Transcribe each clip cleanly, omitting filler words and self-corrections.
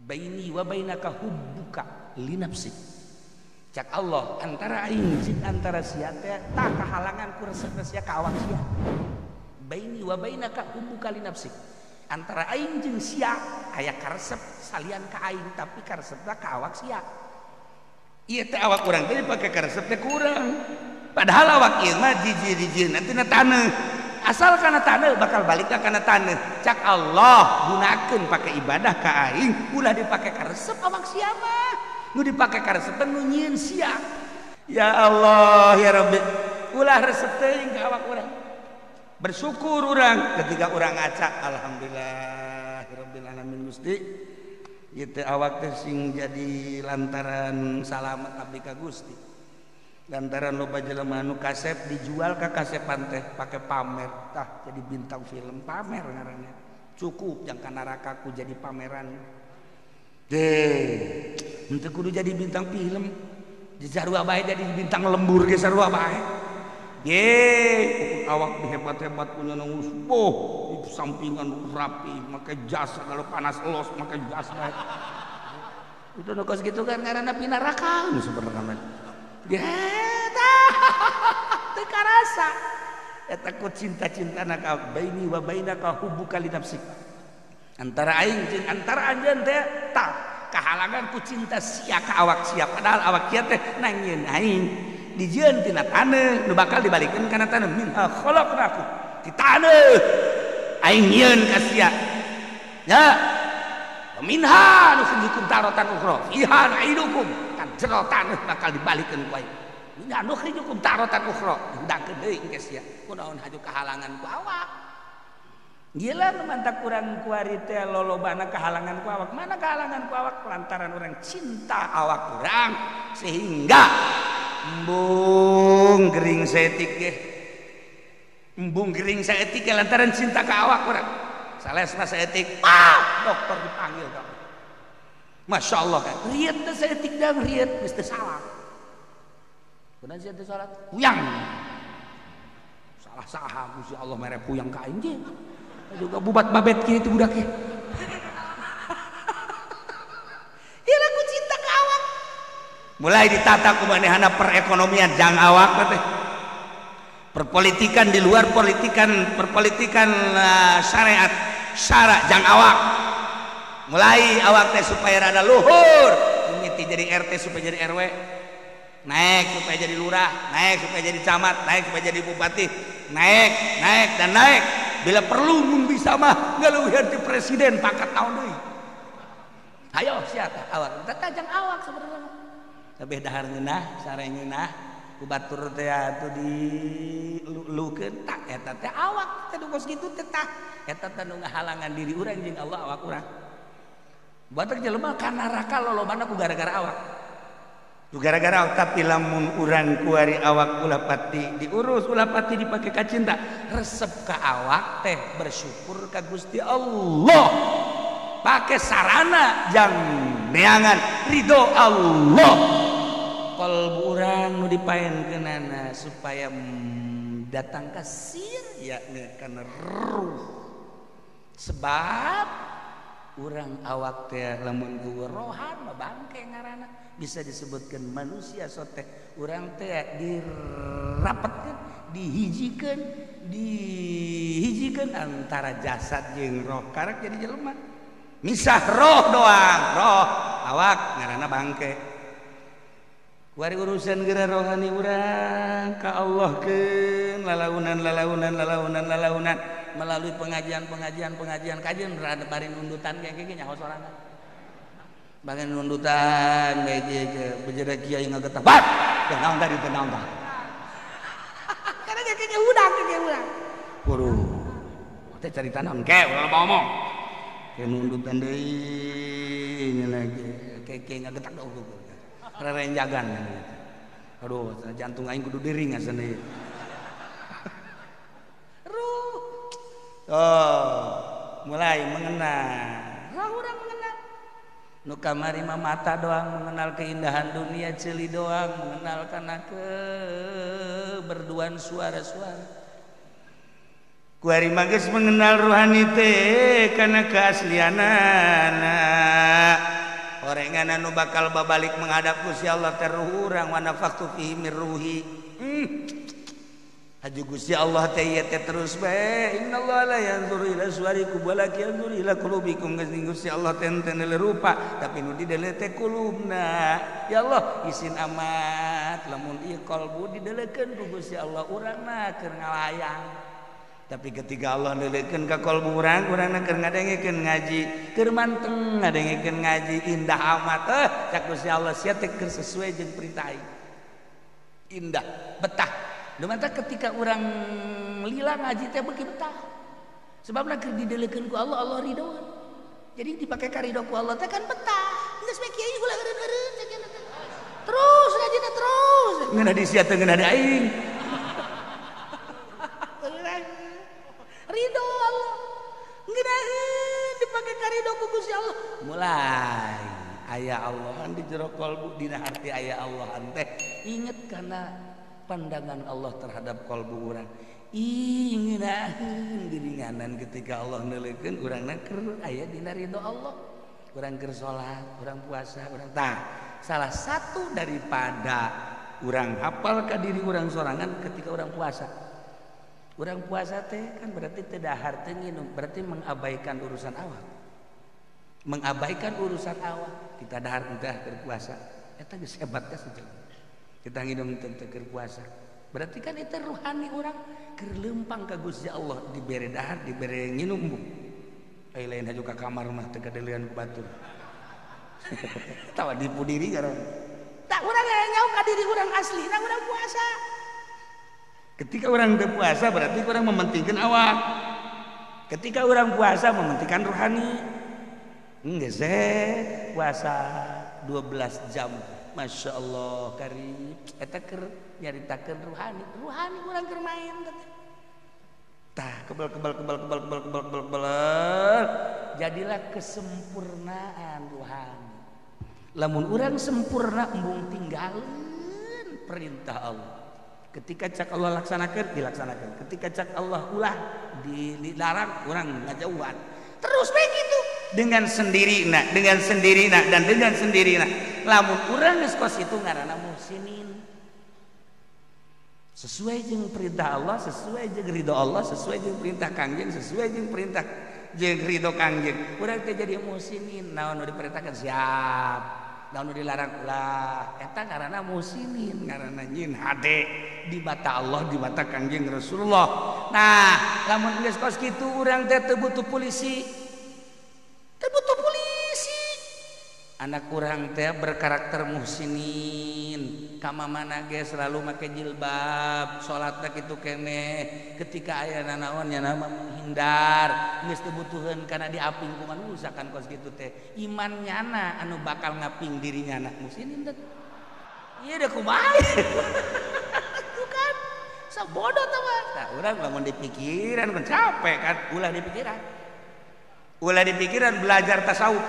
baini wa bainaka hubbuka li nafsik. Cak Allah antara aing jeung antara sia teh tah kahalangan ku resep sia ka awak sia. Baini wa bainaka hubbuka li nafsik. Antara aing jeung sia aya karesep salian ka aing tapi karesepna ka awak sia. Ieu teh awak urang teh dipake karesep teh ku urang. Padahal awak ieu mah dijieun nanti na taneuh. Asal kana taneuh bakal balik kana taneuh. Cak Allah gunakeun pake ibadah ka aing ulah dipake karesep awak sia mah. Nu dipake karesep nu nyieun sia. Ya Allah ya Rabbi, ulah resep teuing ka awak urang. Bersyukur urang ketika urang ngaca alhamdulillahirabbil alamin Gusti. Ieu teh awak teh sing jadi lantaran salamet abdi ka Gusti. Lantaran loba jelema anu kasep dijual ka kasepan teh pake pamer tah jadi bintang film pamer ngaranna cukup jang ka neraka ku jadi pameran deh henteu kudu jadi bintang film di sarua bae jadi bintang lembur ge sarua bae ye awak hebat-hebat punya nanggus di sampingan rapi make jas kalau panas elos make jas bae itu nu kos gitu kan ngaranna pinaraka nu sebenarnya teu karasa eta ku cinta-cintana ka baini wa bainaka hubbuka li nafsik. Antara aing jeung antara anjeun teh tah kahalangan ku cinta sia ka awak sia padahal awak sia teh nangieun aing dijieun tina taneuh nu bakal dibalikeun kana taneuh minha khalaqnakum ti taneuh aing nyieun ka sia nya minha nukhrijukum taratan ukhra fiha nu'idukum kan jero taneuh bakal dibalikeun ku aing minha nukhrijukum taratan ukhra diundangkeun deui engke sia kunaon haju kahalangan ku awak gila nu mantak urang ku ari teh lolobana kahalangan ku awak mana kahalangan ku awak lantaran urang cinta awak urang sehingga embung gering saeutik ge embung gering saeutik lantaran cinta ka awak urang salesna saeutik dokter dipanggil ka Masya Allah kan riet teh saeutik dang riet geus teu salah kunaon sia teu salat puyang salah saha Gusti Allah mere puyang ka aing ge juga bubat babet kieu teh budak ge ieu lagu cinta ka awak mulai ditata ku manehna perekonomian jang awak teh perpolitikan di luar perpolitikan syariat syara jang awak mulai awak teh supaya rada luhur mimiti jadi RT supaya jadi RW naik supaya jadi lurah naik supaya jadi camat naik supaya jadi bupati naik dan naik bila perlu mun bisa mah ngaluhur ti presiden pangkat naon deui hayo sia teh awak teh jang awak sabenerna sabeh dahar ngeunah sare ngeunah ku batur teh atuh dilukeun tak eta teh awak teh dukos kitu teh tah eta teh nu ngahalangan diri urang jeung Allah awak urang batur jelema ka neraka lolobana ku gara-gara awak tu gara-gara awak tapi lamun urang ku ari awak ulah pati diurus ulah pati dipake ka cinta resep ka awak teh bersyukur ka Gusti Allah pake sarana jang neangan ridho Allah kalbu urang nu dipaenkeunana supaya datang ka sir ya kana ruh sebab urang awak teh lamun ku rohan mah bangke ngaranna bisa disebutkan manusia soteh urang teh dirapetkeun dihijikeun antara jasad jeung roh karek jadi jelema misah roh doang roh awak ngaranna bangke kuari urusan geura rohani urang ka Allah keun lalaunan melalui pengajian kajian rada bari nundutan kayak nyaho sorangan bagian nundutan beje bejere kiai ngagetah bat naon tadi teh naon tah karena kayak udang waduh teh carita naon ke ulah ngomong ke nundutan deui nya lagi kayak ngagetah dong rerenjagan aduh jantung aing kudu diring asan deui mulai mengenal orang mengenal nu kamari mah mata doang mengenal keindahan dunia ceuli doang mengenal kana berduaan suara-suara ku ari mah geus mengenal rohani teh kana keaslianana Sorangan anu bakal babalik menghadap Gusti Allah teh ruh urang wa nafaqtu fihi min ruhi. Haju Gusti Allah teh ieu teh terus bae. Innallaha la yanzuru ila suwarikum walakin yanzuru ila qulubikum. Gusti Allah teh teu rupa tapi nu di deuleu teh qulubna. Ya Allah isin amat lamun ieu kalbu didelekeun ku Gusti Allah urangna keur ngalayang. Tapi ketika Allah ndeleukeun ka kalbu urangna keur ngadengekeun ngaji, keur manteng ngadengekeun ngaji indah amat. Cak Gusti Allah sia teh keur sesuai jeung perintah aing. Indah, betah. Dumanta ketika urang lila ngaji teh beuki betah. Sebabna keur didelekeun ku Allah, Allah ridho. Jadi dipake ka ridho ku Allah teh kan betah. Geus we kieu ulah eureun-eureun sakieu teh. Terus ngajina terus. Ngeuna di sia teh ngeuna di aing. Ridho Allah ngeunaheun dipake ka ridho ku Gusti Allah. Mulai aya Allahan di jero kalbu dina arti aya Allahan teh inget kana pandangan Allah terhadap kalbu urang. Ngeunaheun geuninganan ketika Allah neuleukeun urangna keur aya dina ridho Allah. Urang keur salat, urang puasa, urang tah. Salah satu daripada urang hafal ka diri urang sorangan ketika urang puasa. Urang puasa teh kan berarti teu dahar teu nginum, berarti mengabaikan urusan awak. Mengabaikan urusan awak. Kita dahar entah keur puasa. Eta geus hebat ka saja. Kita nginum teu keur puasa. Berarti kan itu ruhani urang keur leumpang ka Gusti Allah dibere dahar, dibere nginum. Ai lain haju ka kamar mah teu kadeulean ku batur. Tawa dipu diri garang. Tak urang nyaho ka diri urang asli, na urang puasa. Ketika orang berpuasa berarti orang mementingkan awak. Ketika orang puasa mementingkan rohani. Enggak sih puasa 12 jam. Masya Allah karim. Eta keur nyaritakeun rohani. Rohani orang keur main. Tah kebal. Jadilah kesempurnaan rohani. Lamun orang sempurna embung tinggalin perintah Allah. Ketika cak Allah laksanakan dilaksanakan, ketika cak Allah ulah dilarang orang ngajauhan. Terus begitu dengan sendiri dan dengan sendiri. Lamun urang geus kos itu ngaranna muhsinin. Sesuai jeung perintah Allah, sesuai jeung ridho Allah, sesuai jeung perintah Kangjeng, sesuai jeung perintah jeung ridho Kangjeng. Urang teh jadi muhsinin, naon nu diperintahkan siap. Namun dilarang ulah eta karena musinin karena nyin hade di mata Allah di mata Kangjeng Rasulullah. Nah lamun geus kos kitu urang teh teu butuh polisi. Anak urang teh berkarakter muhsinin, kamana ge selalu make jilbab, salatna kitu keneh. Ketika aya naon nya nama menghindar, geus teu butuheun kana diaping ku manusia kan kos kitu teh. Iman nyana anu bakal ngaping diri nyana muhsinin teh. Ieu da kumaha? Bukan. Sabodoh teh mah. Tah urang lamun dipikiran kan capek kan, ulah dipikiran belajar tasawuf.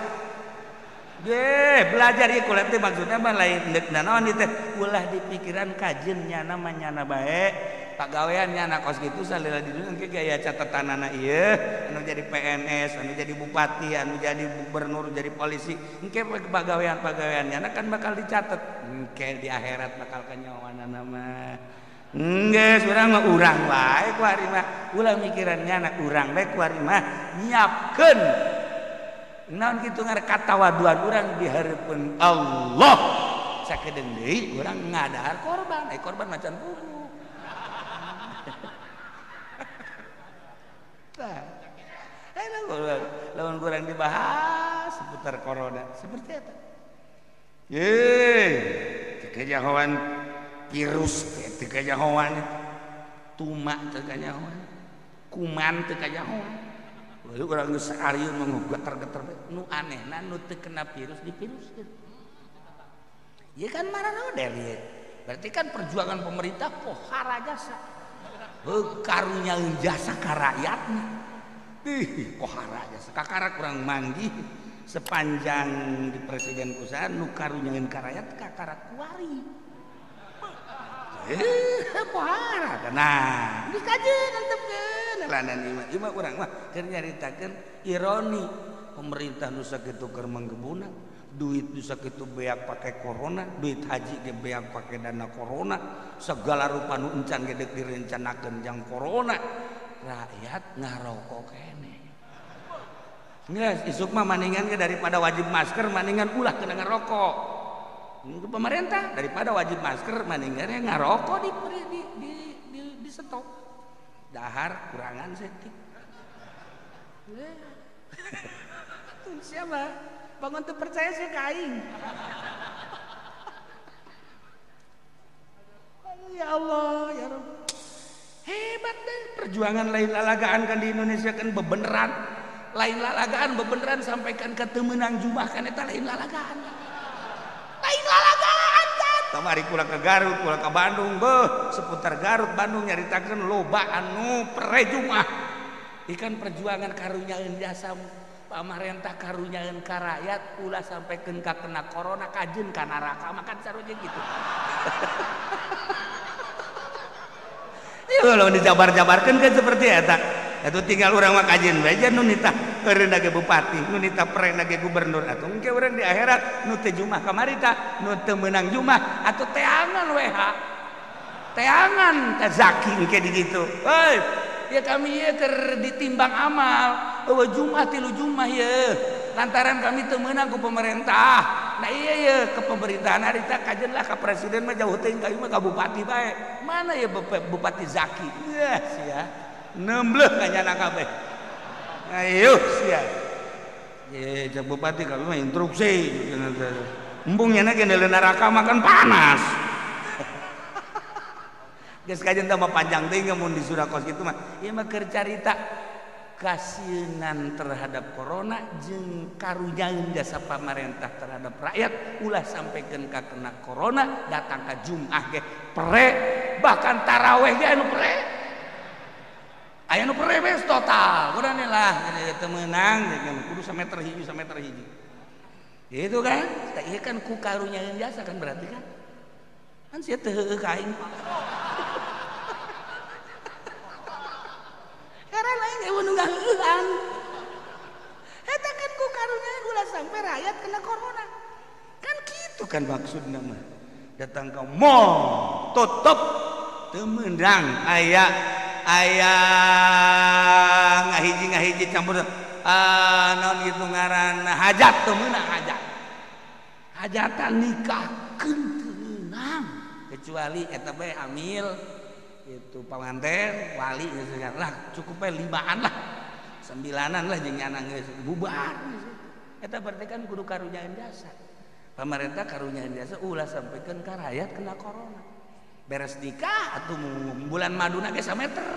Belajar ieu kuliah teh maksudna mah lain neukna naon ieu teh ulah dipikiran kajeun nyana mah nyana bae pagawean nyana kos kitu salila di dunia engke aya catatanana ieu anu jadi PNS anu jadi bupati anu jadi gubernur jadi polisi engke pagawean nyana kan bakal dicatet engke di akhirat bakal kanyawana mah enggeus urang mah urang wae ku ari mah ulah mikiran nyana urang bae ku ari mah nyiapkeun naon kitu ngarep katawaduan urang di hareupeun Allah sakedeung deui urang ngadahar korban korban macan puguh tah lamun urang dibahas seputar corona seperti eta teu kajahoan virus teu kajahoan tumak teu kajahoan kuman teu kajahoan. Lalu orang geus saarieu mah geter-geter nu anehna nu teu kena virus diviruskeun. Ieu kan marana model ieu. Berarti kan perjuangan pemerintah pohara jasa. Karunyaeun jasa ka rakyatna. Pohara jasa. Kakarak urang manggih sepanjang di presiden kusaha nu karunyaeun ka rakyat kakarak kuari. Pohara. Nah, geus kajeun antepkeun. Lanan ieu urang mah keur nyaritakeun ironi pemerintah nu sakitu keur manggebuna, duit nu sakitu beak pakai corona, duit haji ge beak pakai dana corona, segala rupa nu encan ge deuk direncanakeun jang corona. Rakyat ngarokok kene. Geus isuk mah maningan ge daripada wajib masker maningan ulah kena ngarokok. Untuk pemerintah daripada wajib masker maningan ngarokok di stop. Dahar kurangan setik. Siapa? Bangun tuh percaya sih kain. Ya Allah, ya Rabb. Hebat deh perjuangan lain lalagaan kan di Indonesia kan bebeneran. Lain lalagaan bebeneran sampaikan ke temenang jumah kan eta lain lalagaan. Lain lalagaan kan. Kamari kula ke Garut, kula ke Bandung, beuh seputar Garut Bandung nyaritakeun loba anu perejumah. Ikan perjuangan karunyaeun jasa pamarentah karunyaeun ka rakyat ulah sampaikeun ka kena corona kajeun ka neraka makan sarunya gitu. Ya kalau dijabar-jabarkeun kan seperti eta. Atuh tinggal urang mah kajeun bae nu nitah eureunna ge bupati, nu nitah perena ge gubernur atuh engke urang di akhirat nu teu jumah kamari tah, nu teu meunang jumah atuh teangan we ha. Teangan teh zaki engke di ditu. Heuy ya kami ya keur ditimbang amal eueuh Jumat 3 Jumat ya lantaran kami teu meunang ku pemerintah. Nah iya ya ke pemerintahan harita kajeun lah ka presiden mah jauh teuing ka ieu mah ka bupati bae. Mana ya Bupati Zaki? Ya sia. Nembleh ka nyana kabeh. Ayo sia. Ye cak bupati ka mah instruksi. Embung nyana ge neuleuh neraka makan panas. Geus kajeun teh mah panjang teuing mun di Surakos kitu mah. Ieu mah keur carita kasienan terhadap corona jeung karunyaeun jasa pamarentah terhadap rakyat ulah sampaikeun ka kena corona datang ka Jumat ge pere bahkan taraweh ge anu pere. Aya nu pere bees total. Urang lah teu meunang kudu sameter hiji. Itu kan, ieu kan ku karunyaeun jasa kan berarti kan. Kan sia teu heueuh ka aing. Karena lain gak mau ngaheuan. Eta kan ku karunya ulah sampai rakyat kena corona. Kan gitu kan maksudna mah. Datang ke mall tutup teu meunang aya ngahiji campur naon gitu ngaranna hajat teu meunang hajat. Hajatan nikahkeun teu meunang kecuali eta bae hamil itu pengantin wali lah cukup 5an lah 9an lah jeung nyana geus bubar eta berarti kan kudu karunyaeun jasa pemerintah karunyaeun jasa ulah sampaikeun ka rakyat kena corona beres nikah atuh bulan maduna ge sameter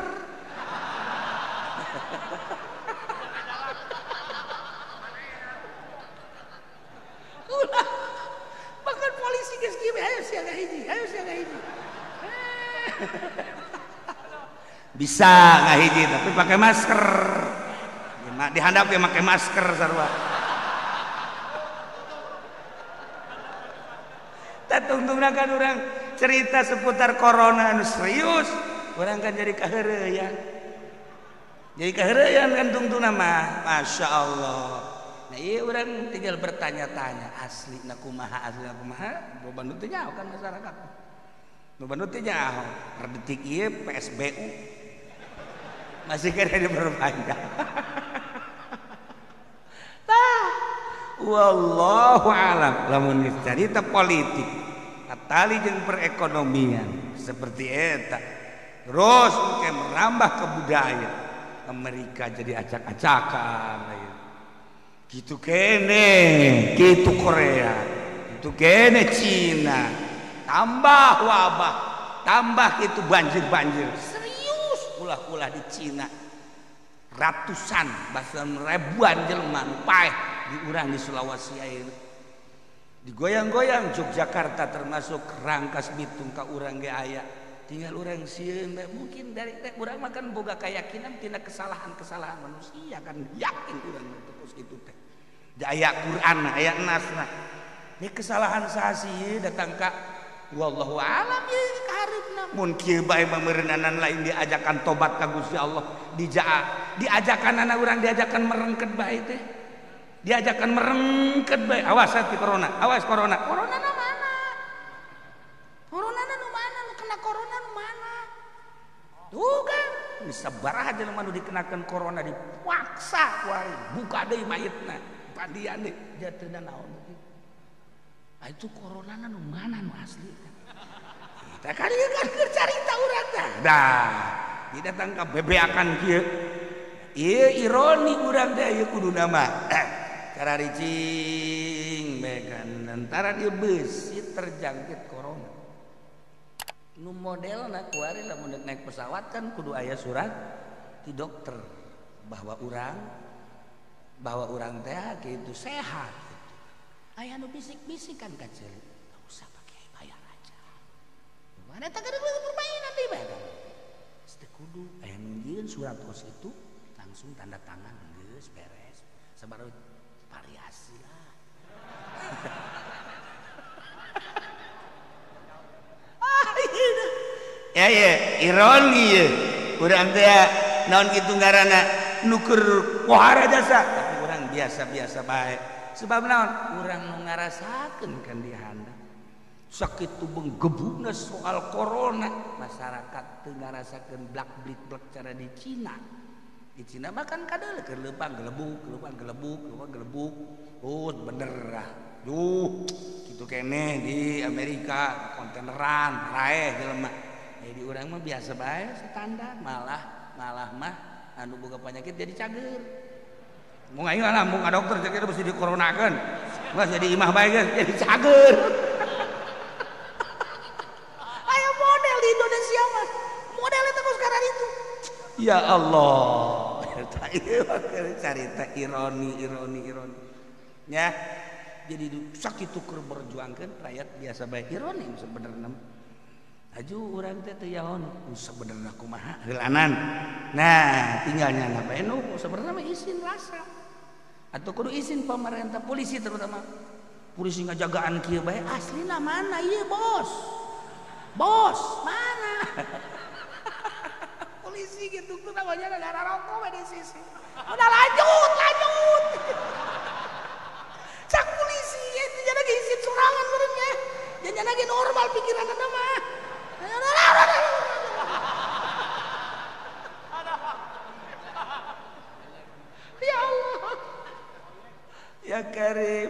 ulah bahkan polisi geus kieu ayo siaga hiji bisa ngahiji tapi pakai masker dihandap ya pakai masker sarua tatungtungna kan orang cerita seputar corona anu serius orang kan jadi kaheureyan kan tungtungna mah Masya Allah. Nah iya orang tinggal bertanya-tanya asli kumaha beban teu nyaho kan masyarakat beban teu nyaho redetik ieu PSBU masih kena diperpanjang. Nah, wallahu alam lamun cerita politik atali jeung perekonomian seperti eta terus mungkin merambah ke budaya Amerika jadi acak-acakan gitu kene gitu Korea gitu kene Cina tambah wabah tambah itu banjir ulah di Cina ratusan bahkan ribuan jelema nu paeh diurang di Sulawesi ayeuna digoyang-goyang Yogyakarta termasuk Rangkas Bitung ka urang ge aya tinggal urang sieun mungkin dari teh urang mah kan boga keyakinan tina kesalahan-kesalahan manusia kan yakin urang terus kitu teh aya Quran aya nasna ini kesalahan saha sih datang ka wallahu alam ya kaharepna mun kieu bae pameureunanan lain diajakan tobat ka Gusti Allah diajakan anak urang diajakan merengket bae teh diajakan merengket bae, awas hati corona, awas corona. Corona na mana? Corona na nu mana? Nu kena corona nu mana? Tuh kan, sabar aja nu dikenakan corona dipaksa kuari, buka deui mayitna, pandian deui, jateuna naon kitu. Ah itu corona na nu mana nu asli? Kita kan ieu kan keur carita urang tah. Dah, didatang ka bebeakan kieu. Ieu ironi urang teh ieu kudu nama. Kararicing bekan antara dia besi terjangkit corona. Nu modelna kuari lamun naik pesawat kan kudu aya surat ti dokter bahwa urang teh kitu sehat. Aya nu bisik-bisik kan kacil. Enggak usah pakai bayar aja. Mana tak ada permainan di badan. Teu kudu aya nunjieun surat kos itu langsung tanda tangan geus beres. Sabaru variasi lah. Ya ironi ya. Urang teh naon kitu ngaranna nuker pohara jasa tapi urang biasa-biasa bae. Sebab naon? Urang nu ngarasakeun kan di handap. Sakitu benggebugna soal corona, masyarakat teu ngarasakeun blak-blik cara di Cina. Di Cina makan kadal ke leumpang gelebuk. Oh bener lah. Duh, gitu kene di Amerika konteneran raeh jelema. Di urang mah biasa bae standar, malah mah anu boga penyakit jadi cager. Mun aing lamun ka dokter cek mesti dikoronakeun. Geus jadi imah bae geus jadi cager. Aya model di Indonesia mah. Modelnya teh sekarang itu. Ya Allah, cerita ironi. Ya, jadi sakitu keur berjuangkeun rakyat biasa bae ironi sebenarnya. Aju urang teh teu yaon sebenarnya kumaha heulanan. Nah, tinggalnya na bae nu sebenarnya izin rasa. Atau kudu izin pemerintah polisi terutama. Polisi ngajagaan kieu bae aslina mana ieu bos? Bos, mana? Polisi gitu tuh namanya negara rokok di sisi. Udah lanjut. Cak polisi itu jadi izin sorangan benernya. Jadi lagi normal pikiran anda mah. Ya Allah. Ya Karim.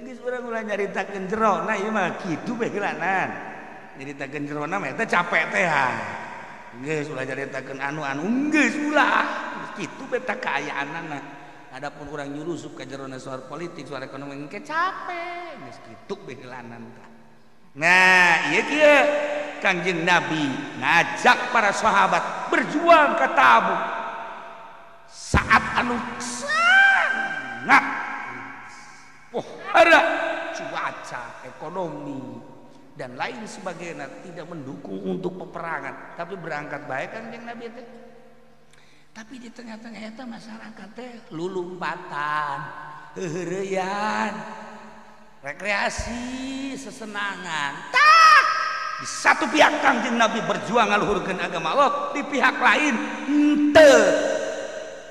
Ini sebenarnya ulah nyaritakeun jero. Nah ieu mah kitu bae heulanan. Nyaritakeun jero na mah eta capek teh. Geus ulah caritakeun anu geus ulah kitu beta kaayaanna. Adapun urang nyurusup ka jerona soal politik, soal ekonomi engke capek, geus kitu behelanan tah. Nah, ieu kieu Kangjeng Nabi ngajak para sahabat berjuang ke Tabuk. Saat anu sangat pohara cuaca, ekonomi dan lain sebagainya tidak mendukung untuk peperangan, tapi berangkat baik kan yang Nabi itu. Tapi di tengah-tengah itu masyarakat teh lulumpatan, heureuyan, rekreasi, sesenangan. Tak di satu pihak Kangjeng Nabi berjuang ngaluhurkeun agama Allah, di pihak lain henteu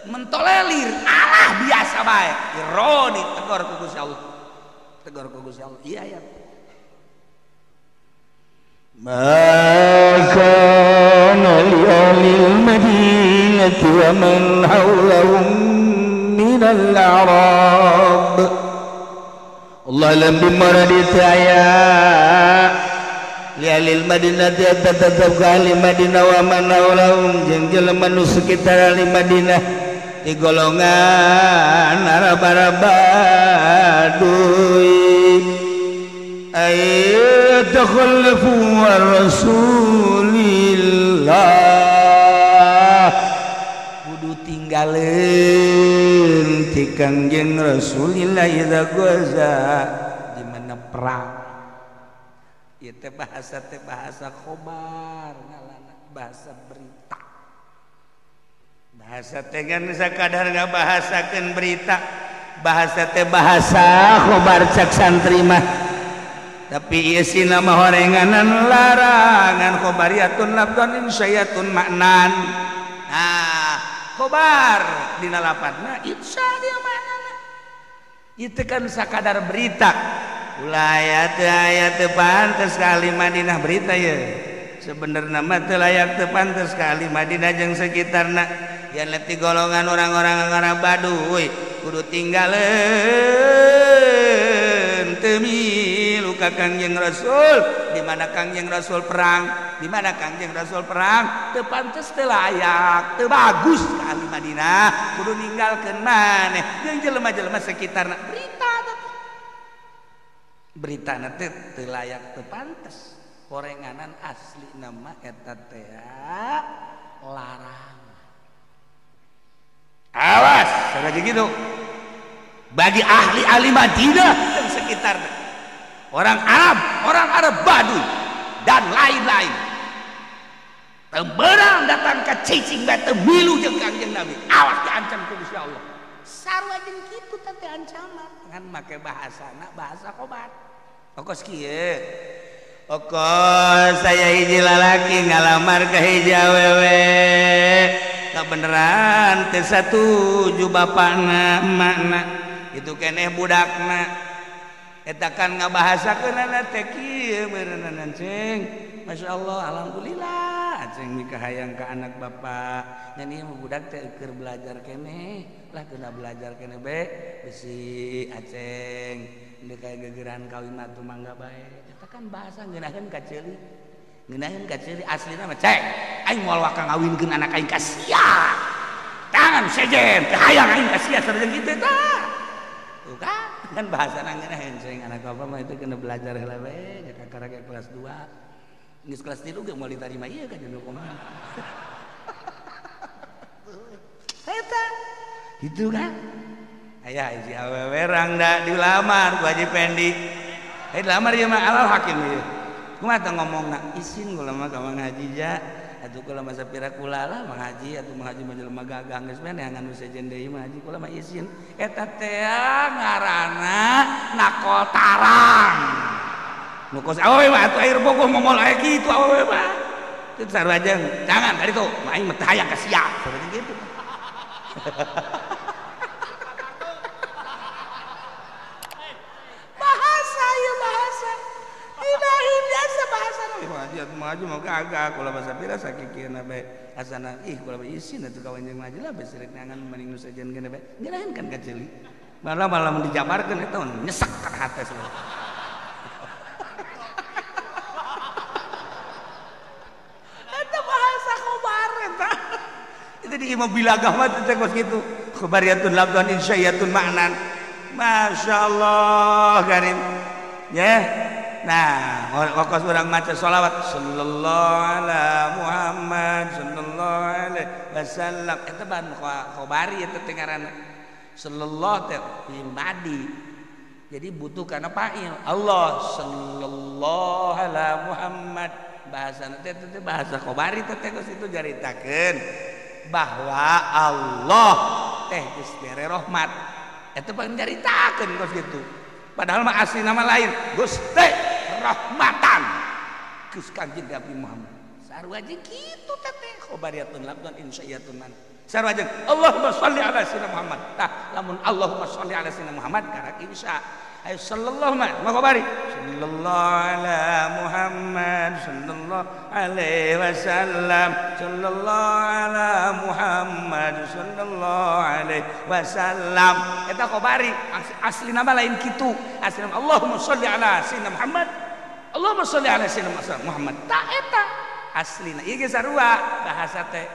mentolerir Allah biasa bae. Ironi tegur ku Gusti Allah. Iya ya. ما كان لأهل المدينة ومن حولهم من الأعراب الله لم بمرد تايا لأهل المدينة tetap ke ahli Madinah wa man haulahum jeung jelema nu sekitar ahli Madinah di golongan Arab-Arabaduy takhallafu an Rasulillah kudu tinggalin ti Kangjeng Rasulillah idza gaza di mana perang. Ieu teh bahasa khobar ngaranna bahasa berita. Bahasa teh kan sakadar ngabahasakeun berita. Bahasa teh bahasa khobar cak santri mah. Tapi isi nama horenganan larangan khobariyatun labdon insyayatun maknan. Nah khobar dina lapatna insya dia maknana itu kan sakadar berita ulah ayat pantes kali Madinah berita ya sebenarnya mah teu layak teu pantes kali Madinah jeung sekitarna yang letih golongan orang-orang Arab Baduy kudu tinggalin temilu ka Kangjeng Rasul di mana Kangjeng Rasul perang teu pantes teu layak teu bagus kali Madinah kudu ninggalkeun maneh jeung jelema-jelema sekitarna berita nanti teu layak teu pantes korenganan asli nama eta teh larang awas saja gitu bagi ahli Madinah dan sekitarnya orang Arab Baduy dan lain-lain temberang datang ke cicing batu milu jeung Kangjeng Nabi awas diancam ku Gusti Allah sarua jeung kitu teh ancaman ngan make bahasana bahasa kobat okos kieu okos saya hiji lalaki ngalamar ka hiji awewe beneran teu satuju bapakna emakna itu keneh budakna eta kan ngabahasakeunana teh kieu beuneunan ceng masyaallah alhamdulillah ceng nikah hayang ka anak bapak ngan ieu budak teh keur belajar keneh lah kena belajar keneh be bisi aceng deuk aya gegeran kawin atuh mangga bae eta kan bahasa ngeunaheun ka ceuli aslina mah cek aing moal waka ngawinkeun anak aing ka sia tangan sejen teh hayang aing ka sia sareng kitu tah tuh kan bahasana ngeunaheun ceng anak bapak mah itu kena belajar heula bae nya kakara ke kelas 2 geus kelas 3 ge moal ditarima ieu ka jeung kumaha eta gitu kan aya hiji awewe rangda dilamar ku Haji Pendi dilamar ieu mah alal hakim ieu kumaha teh ngomongna izin kula mah ka Mang Haji ja atuh kula mah sapira kula lah Mang Haji atuh Mang Haji mah jelema gagah geus bae neangan nu sejen deui Mang Haji kula mah izin eta teh ngaranna nakol tarang nu kos awewe mah atuh air bogoh momol aya kitu awewe mah teu sarua jeung jangan kali tuh aing mah teh hayang ka sia sareng kitu maju mau kagak kula basa pira sakikieuna bae asana ih kula bae isin atuh kawan jeung maju lah bes rek nangan mending nu sajeun kene bae ngeunaheun kan ka ceuli malah mun dijabarkeun eta nyesek ka hate semua eta bahasa khobar eta itu di imam bilagah mah teh kos kitu khobariyatun labdan insya'atun ma'nan masyaallah karim ya nah wakos urang maca sholawat sallallahu ala Muhammad sallallahu alaihi wasallam eta ban khobari eta teh ngaranna sallallahu teh badi jadi butuh kana fa'il Allah sallallahu ala Muhammad bahasana teh bahasa khobari teh geus itu jaritakeun bahwa Allah teh geus bere rahmat eta pan jaritakeun geus kitu padahal mah asli nama lain Gusti rahmatan Gus Kangjeng Nabi Muhammad sarua jeung kitu teh khobariyatun labdan insya'atun man sarua jeung Allahumma sholli ala sayyidina Muhammad tah lamun Allahumma sholli ala sayyidina Muhammad karak insya ayo sallallahu ma khabari sallallahu ala Muhammad sallallahu alaihi wasallam sallallahu ala Muhammad sallallahu alaihi wasallam eta khabari asli nama lain kitu asli nama Allahumma sholli ala sayyidina Muhammad Allahumma sholli ala sayyidina Muhammad ta eta aslina ieu ge sarua bahasa teh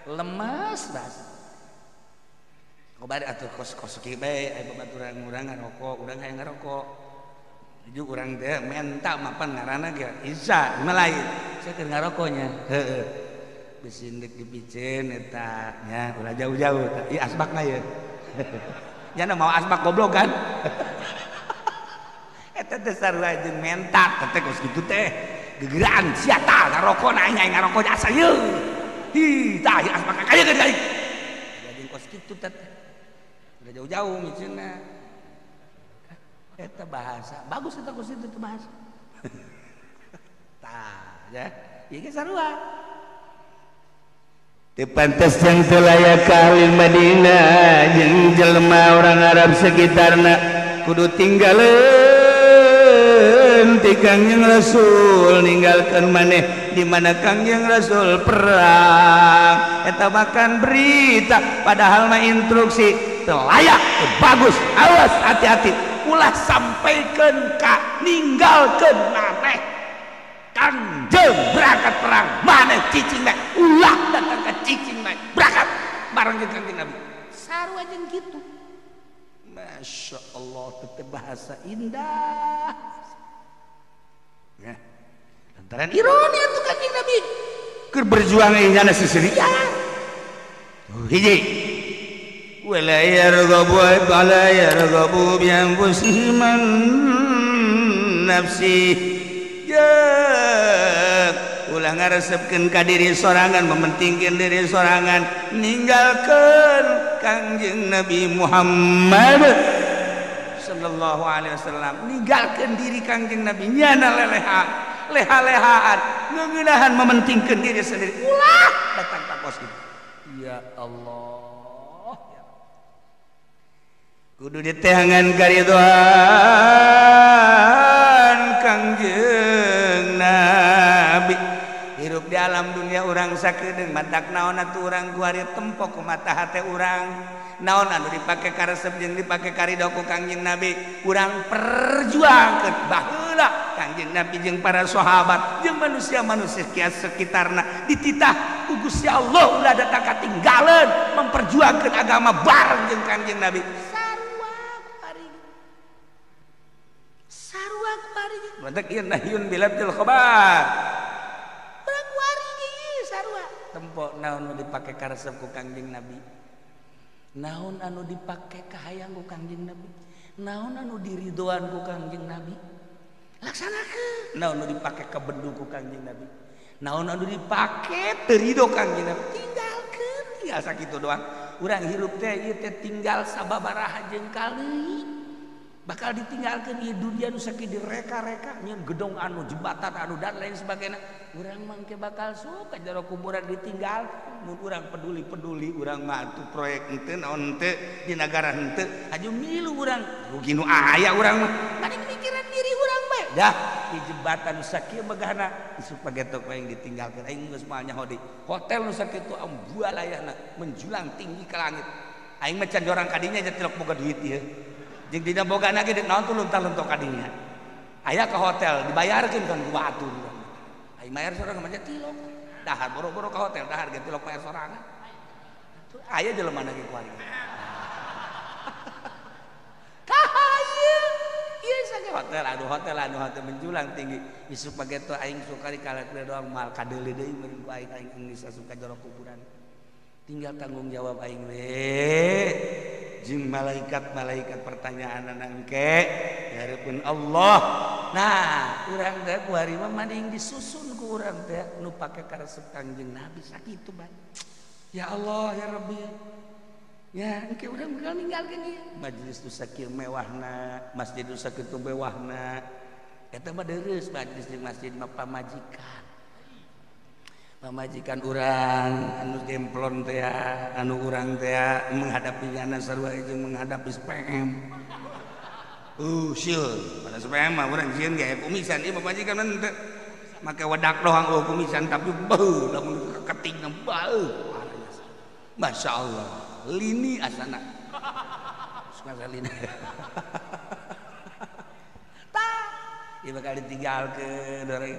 lemes bahasa kobari atuh kos kieu bae aya babaturan urang ngarokok urang hayang ngarokok juju urang teh menta mapan ngaranna ge Isa mah lain saya keur ngarokoknya heueuh bisi deuk dipicen eta nya ulah jauh-jauh tah ieu asbakna ieu nya mau asbak goblok kan eta teh sarua jeung mentak teh kos kitu teh gegeran sia tah ngarokona aing ngarokok asa ieu hi tah ieu asbak kaya geuning aing jadi kos kitu teh udah jauh-jauh miceunna eta bahasa bagus eta kos kitu teh bahasa tah ya ieu ge sarua teu pantes jeung teu layak ka ahli Madinah jeung jelema orang Arab sekitarna kudu tinggalin ti Kangjeng Rasul ninggalkeun maneh di mana Kangjeng Rasul perang eta makan berita padahal mah instruksi teu layak teu bagus awas hati-hati ulah sampaikeun ka ninggalkeun maneh Kangjeng berangkat perang maneh cicing bae ulah datang ka cicing bae berangkat bareng jeung Kangjeng Nabi sarua jeung kitu. Masya Allah tetep bahasa indah ya lantaran ironi itu Kangjeng Nabi keur berjuang ingana seserian hiji wala yarghabu bi anfusihim nafsi ya ulah ngaresepkeun ka diri sorangan mementingkeun diri sorangan ninggalkeun Kangjeng Nabi Muhammad sallallahu alaihi wasallam ninggalkeun diri Kangjeng Nabi nyana leha-lehaan ngeunahan mementingkeun diri sendiri ulah datang ka kos kitu ya Allah ya. Kudu ditehangan karidhoan Kangjeng Nabi hirup di alam dunia urang sakedeung matak naon atuh urang kuari tempo ku mata hate urang naon anu dipake karesep jeung dipake karidho ku Kangjeng Nabi urang perjuangkeun baheula Kangjeng Nabi jeung para sahabat jeung manusia-manusia sekitarna dititah ku Gusti Allah ulah datang katinggaleun memperjuangkeun agama bareng jeung Kangjeng Nabi sarua kemarin matak ieu nahyun biladil khabar tempo naon anu dipake karesep ku Kangjeng Nabi naon anu dipake kahayang ku Kangjeng Nabi naon anu diridhoan ku Kangjeng Nabi laksanakeun naon anu dipake kabendu ku Kangjeng Nabi naon anu dipake teu ridho Kangjeng Nabi tinggalkeun tinggal sakitu doang urang hirup teh ieu teh tinggal sababaraha jengkal deui bakal ditinggalkeun ieu dunia nu sakitu direka-reka nyeun gedong anu jembatan anu dan lain sebagainya urang mangke bakal suka jero kuburan ditinggal mun urang peduli urang mah atuh proyek henteu naon henteu di nagara henteu aju milu urang rugi nu aya urang mah mending mikiran diri urang bae dah di jembatan nu sakieu megahna supaya getok yang ditinggalkeun aing geus moal nyaho di hotel nu sakitu ambual ayana menjulang tinggi ka langit aing mah can jorang kadinya nya tilok boga duit ieu jeung dina bogana ge naon tuh luntar-luntok kadinya aya ke hotel dibayarkeun kan ku batur aing mayar sorangan mah tilok dahar boro-boro ka hotel dahar ge tilok mayar sorangan aya jelema na ge kuari kahayeu ieu sage hotel hotel menjulang tinggi isu pageto aing suka dikalakna doang mal kadeuleu deui meureun ku aing geus suka jero kuburan tinggal tanggung jawab aing we jeung malaikat pertanyaan nangke hareupeun Allah nah urang teh kuari mah mending disusun ku urang teh nu pake karesep Kangjeng Nabi sakitu bae ya Allah ya Rabbi ya engke urang bakal ninggalkeun ieu majelis nu sakieu mewahna masjid nu sakitu mewahna eta mah deureuss majelis di masjid mah pamajikan urang anu demplon teh anu urang teh menghadapi nyana sarua jeung menghadapi SPM sieun pada SPM mah urang sieun ge kumisan ieu pamajikan teh make wedak doang kumisan tapi beuh lamun keketing beuh Masya Allah lini asana suka lini tah ieu bakal ditinggalkeun urang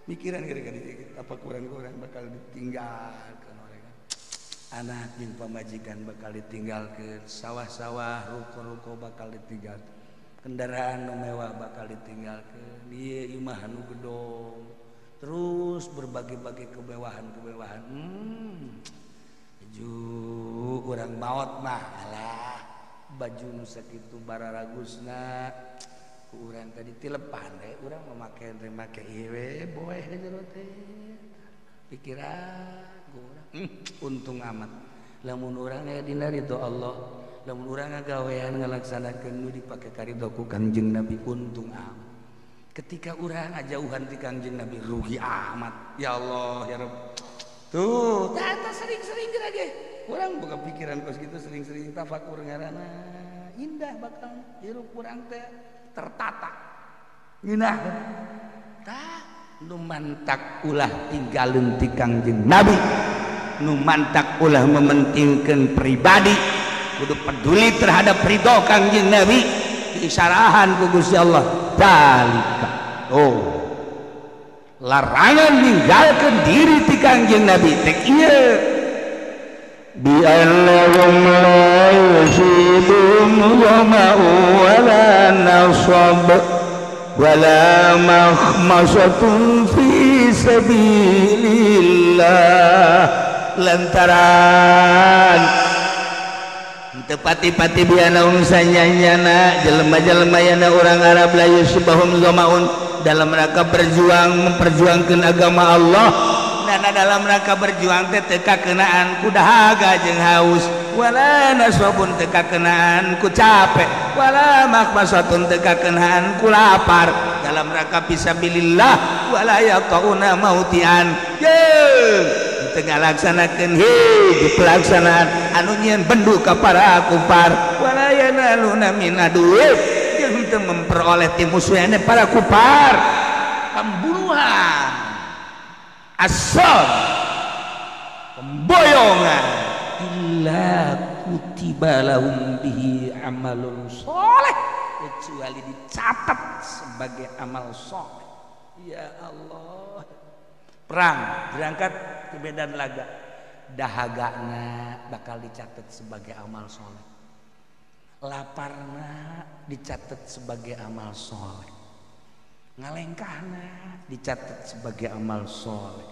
mikiran kira-kira apa kurang-kurang bakal ditinggalkan mereka anak jeung pamajikan bakal ditinggalkan sawah-sawah ruko-ruko bakal ditinggalkan kendaraan nu mewah bakal ditinggalkan ieu imah nu gedong terus berbagai-bagai kemewahan-kemewahan ju urang maot mah alah baju nu sakitu bararagusna urang tadi tilepan deh urang memakai ieu we boeh jero teh pikiran urang untung amat lamun urang aya dina ridho Allah lamun urang ngagawean ngalaksanakeun nu dipake karidho ku Kangjeng Nabi untung amat ketika urang ngajauhan ti Kangjeng Nabi rugi amat ya Allah ya Rabb tuh tah sering-sering geura ge urang boga pikiran kos kitu sering-sering tafakur ngaranna indah bakal hirup kurang teh tertata indah tah nu mantak ulah tinggalin ti Kangjeng Nabi nu mantak ulah mementingkan pribadi kudu peduli terhadap ridho Kangjeng Nabi diisarahan ku Gusti Allah dalika larangan ninggalkeun diri ti Kangjeng Nabi teh ieu bi'annahum la yusibum dhama'u wala nasab wala makhmasatun fi sabilillah lantaran tepati-pati bianaum sanyanyana jelema-jelema yana orang Arab la yusibahum dhama'un dalam rangka memperjuangkan agama Allah dan dalam rangka berjuang teh teka kenaan ku dahaga jeung haus wala nasabun teka kenaan ku capek wala makhmasatun teka kenaan ku lapar dalam rangka fisabilillah wala yaqauna mautian teu ngalaksanakeun di pelaksanaan anu nyieun bendu ka para kufar wala yanaluna min aduww jeung teu memperoleh ti musuhna para kufar pembunuhan asal pemboyongan illa kutiba lahum bihi amalun soleh kecuali dicatat sebagai amal soleh. Ya Allah, perang berangkat ke medan laga dahagana bakal dicatat sebagai amal soleh, laparna dicatat sebagai amal soleh, ngalengkahna dicatat sebagai amal soleh,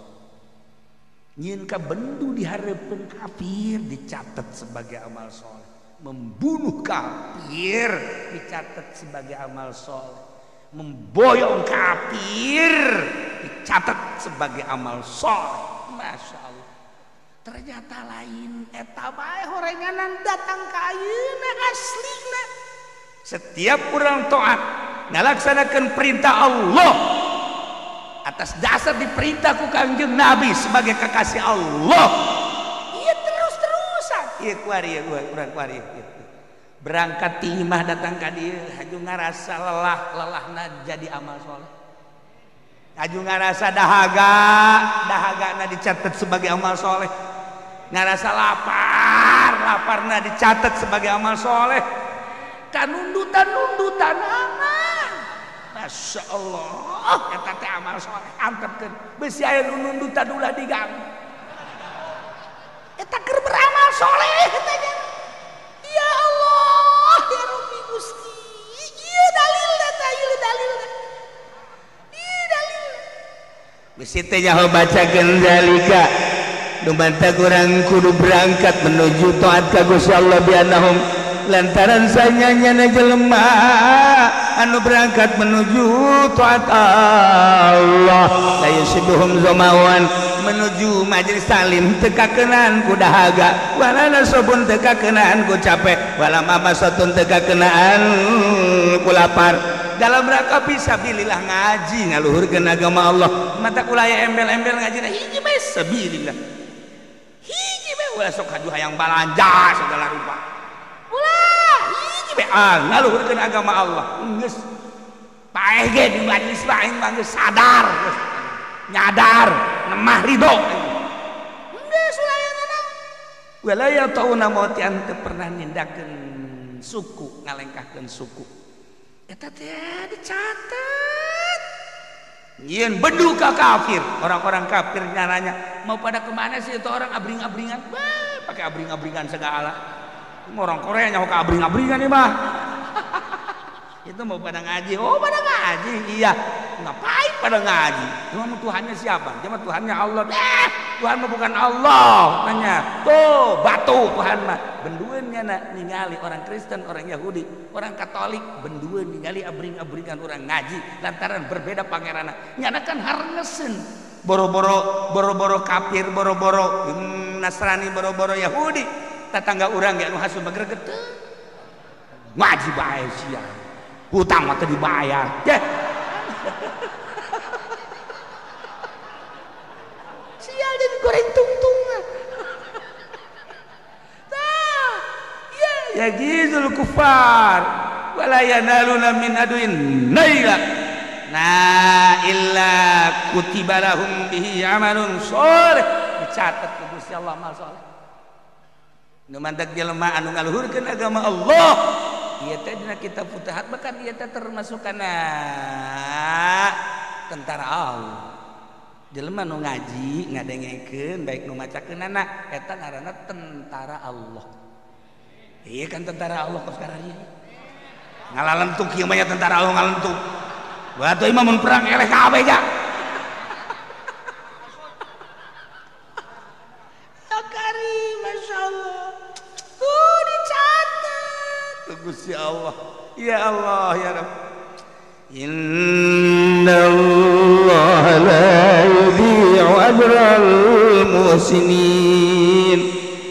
nyin ka bendu dihareupeun kafir dicatat sebagai amal soleh, membunuh kafir dicatat sebagai amal soleh, memboyong kafir dicatat sebagai amal soleh. Masya Allah, ternyata lain eta bae horenganan datang ka ayeuna aslina. Setiap orang taat ngalaksanakeun perintah Allah atas dasar diperintah ku Kangjeng Nabi sebagai kekasih Allah, iya terus-terusan iya kuari urang kuari berangkat ti imah datang ka dieu haju ngarasa lelahna jadi amal soleh, haju ngarasa dahagana dicatat sebagai amal soleh, ngarasa laparna dicatat sebagai amal soleh, kanundutan aman. Masya Allah, eta teh amal soleh antepkeun besi aya nu nundutan ulah diganggu eta keur beramal soleh eta nya. Ya Allah ya Rabbi Gusti, ieu dalilna tah ieu dalilna besi teh nyaho bacakeun zalika nu bantah urang kudu berangkat menuju taat ka Gusti Allah biannahum lantaran sanyanyana jelema anu berangkat menuju taat Allah la yusibuhum zamawan menuju majelis salim teka kenaan ku dahaga wala nasabun teka kenaan ku capek wala mamasatun teka kenaan ku lapar dalam rangka fisabilillah ngaji ngaluhurkeun agama Allah mata kulaya embel-embel ngajina hiji bae sabilillah hiji bae ulah sok haju hayang balanja segala rupa ngaluhurkeun agama Allah geus paeh ge di majelis lain mah geus sadar geus nyadar nemah ridho geus ulayana wala ya tauna mautian teu pernah nindakeun suku ngalengkahkeun suku eta teh dicatat nyin bedu ka kafir orang-orang kafir nanya mau pada kemana sih itu orang abring-abringan pakai abring-abringan segala orang Korea nyawa ke abring-abringan nih mah itu mau pada ngaji, oh pada ngaji, iya ngapain pada ngaji, cuma Tuhannya siapa, cuma Tuhannya Allah, Tuhan mah bukan Allah, nanya, tuh batu Tuhan mah, benduennya nak ningali orang Kristen, orang Yahudi, orang Katolik, benduen ningali abring-abringan orang ngaji, lantaran berbeda pangerana, nyanakan harnesen, boro-boro kafir, boro-boro Nasrani, boro-boro Yahudi, tetangga orang gak nu hasil bagreget, ngaji bae sia, hutang mah teu dibayar, ya. Sia jadi goreng tungtungan. Tah, ya yagizul kufar wala yanaluna min aduin naila illa kutiba lahum bihi amalun sholih dicatat ku Gusti Allah amal saleh nu mantak jelema anu ngaluhurkeun agama Allah ieu teh dina kitab Futuhat bahkan ieu teh termasuk kana tentara Allah jelema nu ngaji ngadengekeun baik nu macakeunana eta ngaranna tentara Allah iya kan tentara Allah kos karari ngalalentuk ieu mah tentara Allah ngalentuk batu imam mun perang eleh kabeh ja ya karim masyaallah tuh dicatat tuh Gusti Allah ya Allah ya Rabb innallaha la yudhi'u ajral muhsinin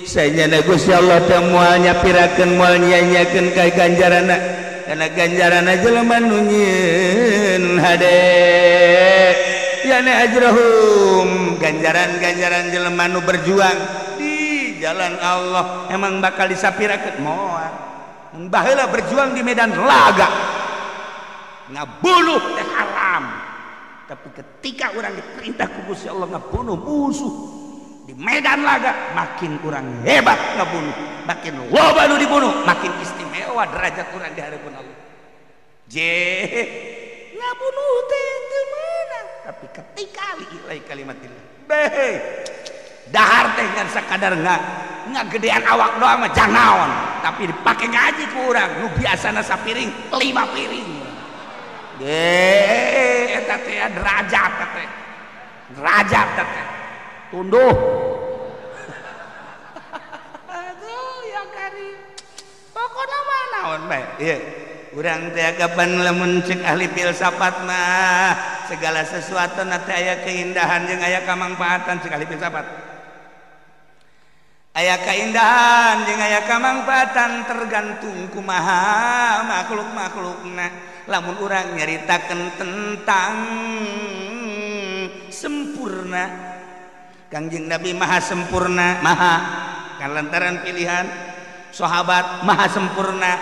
sayyidina Gusti Allah teh moal nyapirakeun moal nyanyakeun ka ganjarana karena ganjaran jelema nu nyieun hade yana ajrahum ganjaran jelema nu berjuang di jalan Allah emang bakal disapirakeun moal mun baheula berjuang di medan laga ngabunuh teh haram tapi ketika orang diperintah ku Gusti Allah ngabunuh musuh di medan laga makin kurang hebat ngabunuh makin loba nu dibunuh makin istimewa derajat kurang di hadapan Allah ngabunuh teh teu meunang tapi ketika liilai kalimatillah beh dahar teh ngan sakadar ngagedean awak doang mah jang naon tapi dipake ngaji ku urang nu biasana sapiring 5 piring eta teh derajat teh tunduh aduh ya karim pokokna mah naon bae ieu urang teh kapan lamun ceuk ahli filsafat mah segala sesuatu na teh aya keindahan jeung aya kamangpaatan ceuk ahli filsafat aya keindahan jeung aya kamangpaatan tergantung kumaha makhluk-makhlukna lamun urang nyaritakeun tentang sempurna Kangjeng Nabi maha sempurna maha kalantaran pilihan sahabat maha sempurna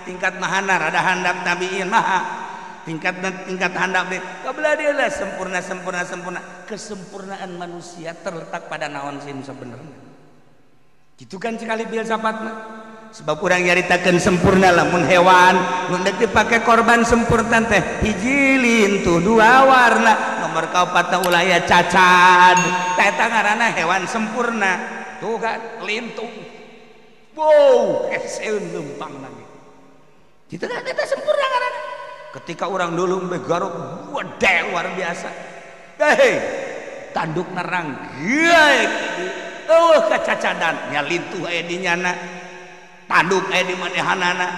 tingkat mahana rada handap nabiin maha tingkat handap deh kabelah dia lah sempurna kesempurnaan manusia terletak pada naon sin sebenarnya gitu kan sekali filsafat mah sebab urang nyaritakeun sempurna lamun hewan mun deuk dipake korban sempurna teh hiji lintu dua warna nomor kaopat ulah aya cacad eta ngaranna hewan sempurna tuh kan lintu wow eseun leumpang lagi kitu kan eta sempurna ngaranna ketika orang dulu begaruk gede luar biasa hei tanduk nerang gieu kacacadan nya lintu aya di nyana tanduk aya di manehanana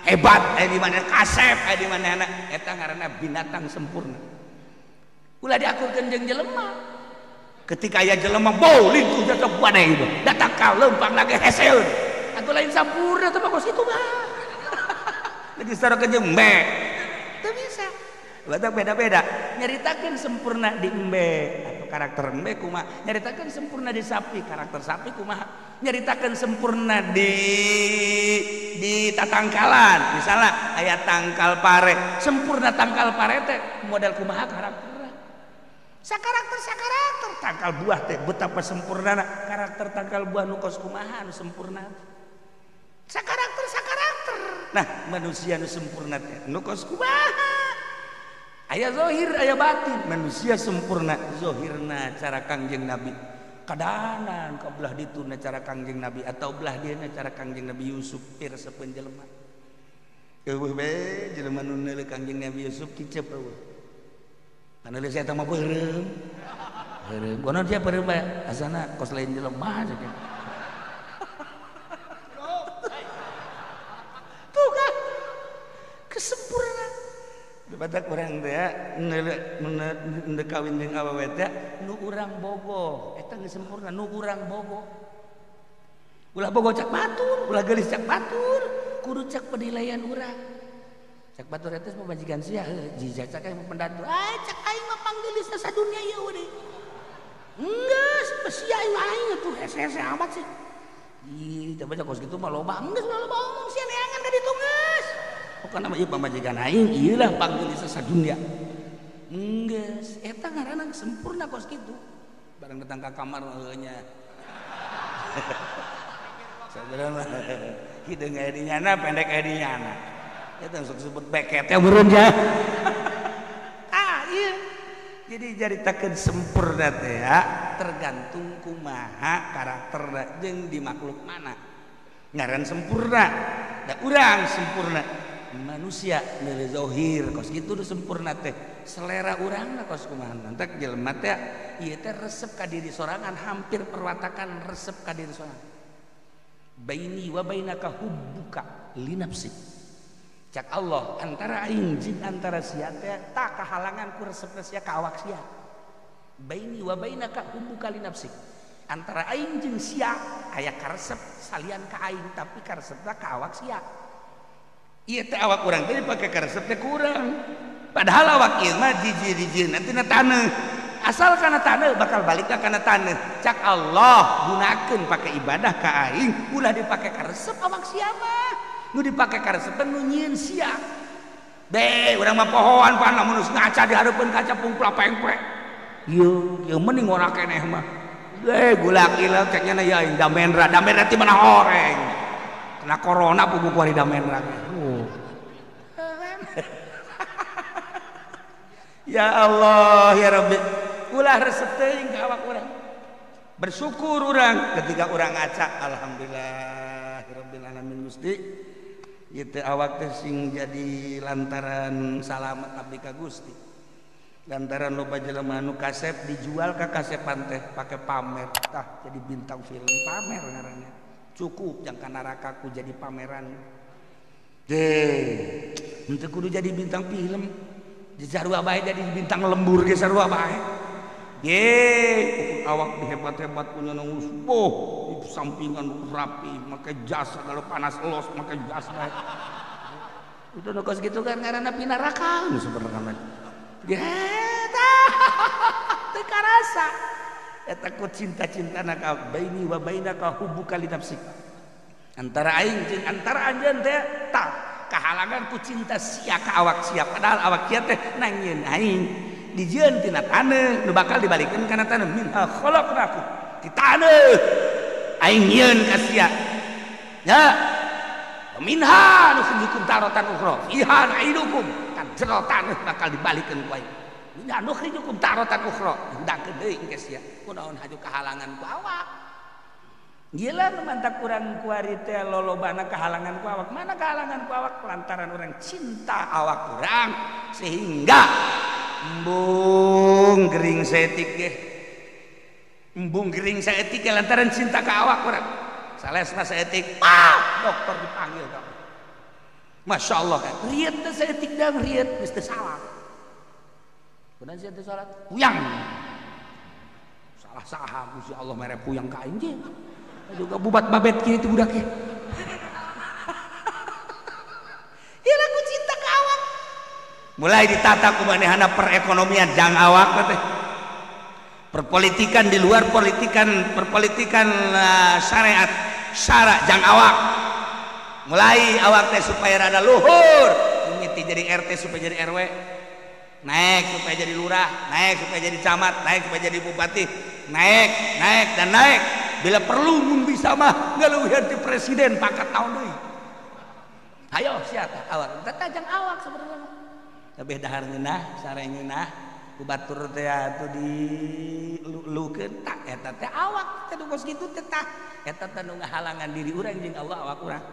hebat aya di manehna kasep aya di manehna eta ngaranna binatang sempurna ulah diakurkeun jeung jelema ketika aya jelema bow lintu jatuh wadai itu datang ka leumpang lagi heseun atuh lain sampurna teh mah kitu mah lagi sareng jembe teu bisa beda beda nyaritakeun sempurna di embe atau karakter embe kumaha nyaritakeun sempurna di sapi karakter sapi kumaha nyaritakeun sempurna di tatangkalan misalnya aya tangkal pare sempurna tangkal pare teh model kumaha karakter sakarakter tangkal buah teh betapa sempurnana karakter tangkal buah nu kos kumaha nu sempurna sakarakter nah manusia nu sempurna teh nu kos kumaha aya zahir aya batin manusia sempurna zahirna cara Kangjeng Nabi kadahanan ka belah dituna cara Kangjeng Nabi atau belah dieuna cara Kangjeng Nabi Yusuf pirsapeun jelema eueuh be jelema nu neuleuh Kangjeng Nabi Yusuf kicep eueuh paneuleuh saya teh mah beureum gonon sia beureum bae asana kos lain jelema aja kan tuh kan kesempurnaan badak urang teh neuleuh kawin jeung awewe teh nu urang bogoh eta geus sempurna nu urang bogoh ulah bogoh cak batur ulah geulis cak batur kudu cak penilaian urang cak batur eta pamajikan sia jijak cak aya pendantu cak aing mah panggeulisna sadunya ieu we geus sia aing tuh hese-hese amat sih ih tapi cak kos kitu mah loba geus loba omong pokoknya ieu pamajikan aing ieu lah panggelis sadunya enggeus eta ngaranna sempurna kos kitu bareng datang ka kamar nya saudara hideung aya di nyana pendek aya di nyana eta sok disebut beket ya meureun ya iya jadi jaritakeun sempurna teh ya tergantung kumaha karakterna jeung di makhluk mana ngaran sempurna da urang sempurna manusia dari zahir kos gitu udah sempurna teh selera urang kos kumaha nantak jelema teh ieu teh resep ka diri sorangan hampir perwatakan resep ka diri sorangan baini wa bainaka hubbuka li nafsi cak Allah antara aing jeung antara sia teh tak kahalangan ku resep sia ka awak sia baini wa bainaka hubbuka li nafsi antara aing jeung sia aya karesep salian ka aing tapi karesepna ka awak sia ieu teh awak urang teh dipake karesep teh kurang padahal awak ieu mah dijieun nanti na taneuh asal kana taneuh bakal balik kana taneuh cak Allah gunakeun pake ibadah ka aing ulah dipake karesep awak sia mah nu dipake karesep teh nu nyieun sia be urang mah pohoan pan lamun geus ngaca di hareupeun kaca pungpla pengpe ieu mending ora keneh mah gula gila ceknya na ya Damendra ti mana horeng kena corona pugu ku ari Damendra ya Allah ya Rabbi ulah resep teuing ka awak urang bersyukur urang ketika urang ngaca alhamdulillah rabbil alamin Gusti ieu teh awak teh sing jadi lantaran salamet abdi ka Gusti lantaran loba jelema anu kasep dijual ka kasepan teh pake pamer tah jadi bintang film pamer ngaranna cukup jang ka nerakaku jadi pameran deh henteu kudu jadi bintang film di sarua bae jadi bintang lembur ge sarua bae ye awak dihebat-hebat punya nanggus di sampingan rapi make jas kalau panas los make jas bae itu nukos gitu kan ngaranna pinaraka sebenarnya Geta, teka rasa. Eta ku cinta-cinta naka baini wa bainaka hubbuka li nafsik. Antara aing jeung antara anjeun teh tah kahalangan ku cinta sia ka awak sia padahal awak sia teh nangieun aing dijieun tina taneuh nu bakal dibalikeun kana taneuh minha khalaqnakum ti taneuh aing nyieun ka sia nya minha nukhrijukum taratan ukhra fiha na'idukum kan jero taneuh bakal dibalikeun ku aing minha nukhrijukum taratan ukhra hendakeun deui engke sia kunaon haju kahalangan ku awak gila mantak urang ku ari teh lolobana kahalangan ku awak mana kahalangan ku awak lantaran urang cinta awak urang sehingga embung gering saeutik ge embung gering saeutik lantaran cinta ka awak urang salesna saeutik dokter dipanggil kamu Masya Allah kan riet teh saeutik dang riet geus teu salah kunaon sia teu salat puyang salah saha Gusti Allah mere puyang ka aing ge juga bubat babet kitu budak ge ieu lagu cinta ka awak mulai ditata ku manehna perekonomian jang awak teh perpolitikan di luar perpolitikan syariat syara jang awak mulai awak teh supaya rada luhur mimiti jadi RT supaya jadi RW naik supaya jadi lurah naik supaya jadi camat naik supaya jadi bupati naik dan naik bila perlu mun bisa mah ngaluwihan ti presiden pangkat tahun deui hayo sia awak teh jang awak sebenarnya tapi dahar ngeunah sare ngeunah ku batur teh atuh di lukeun tak eta teh awak teh dukos kitu teh tah eta teh nu ngahalangan diri urang jeung Allah awak urang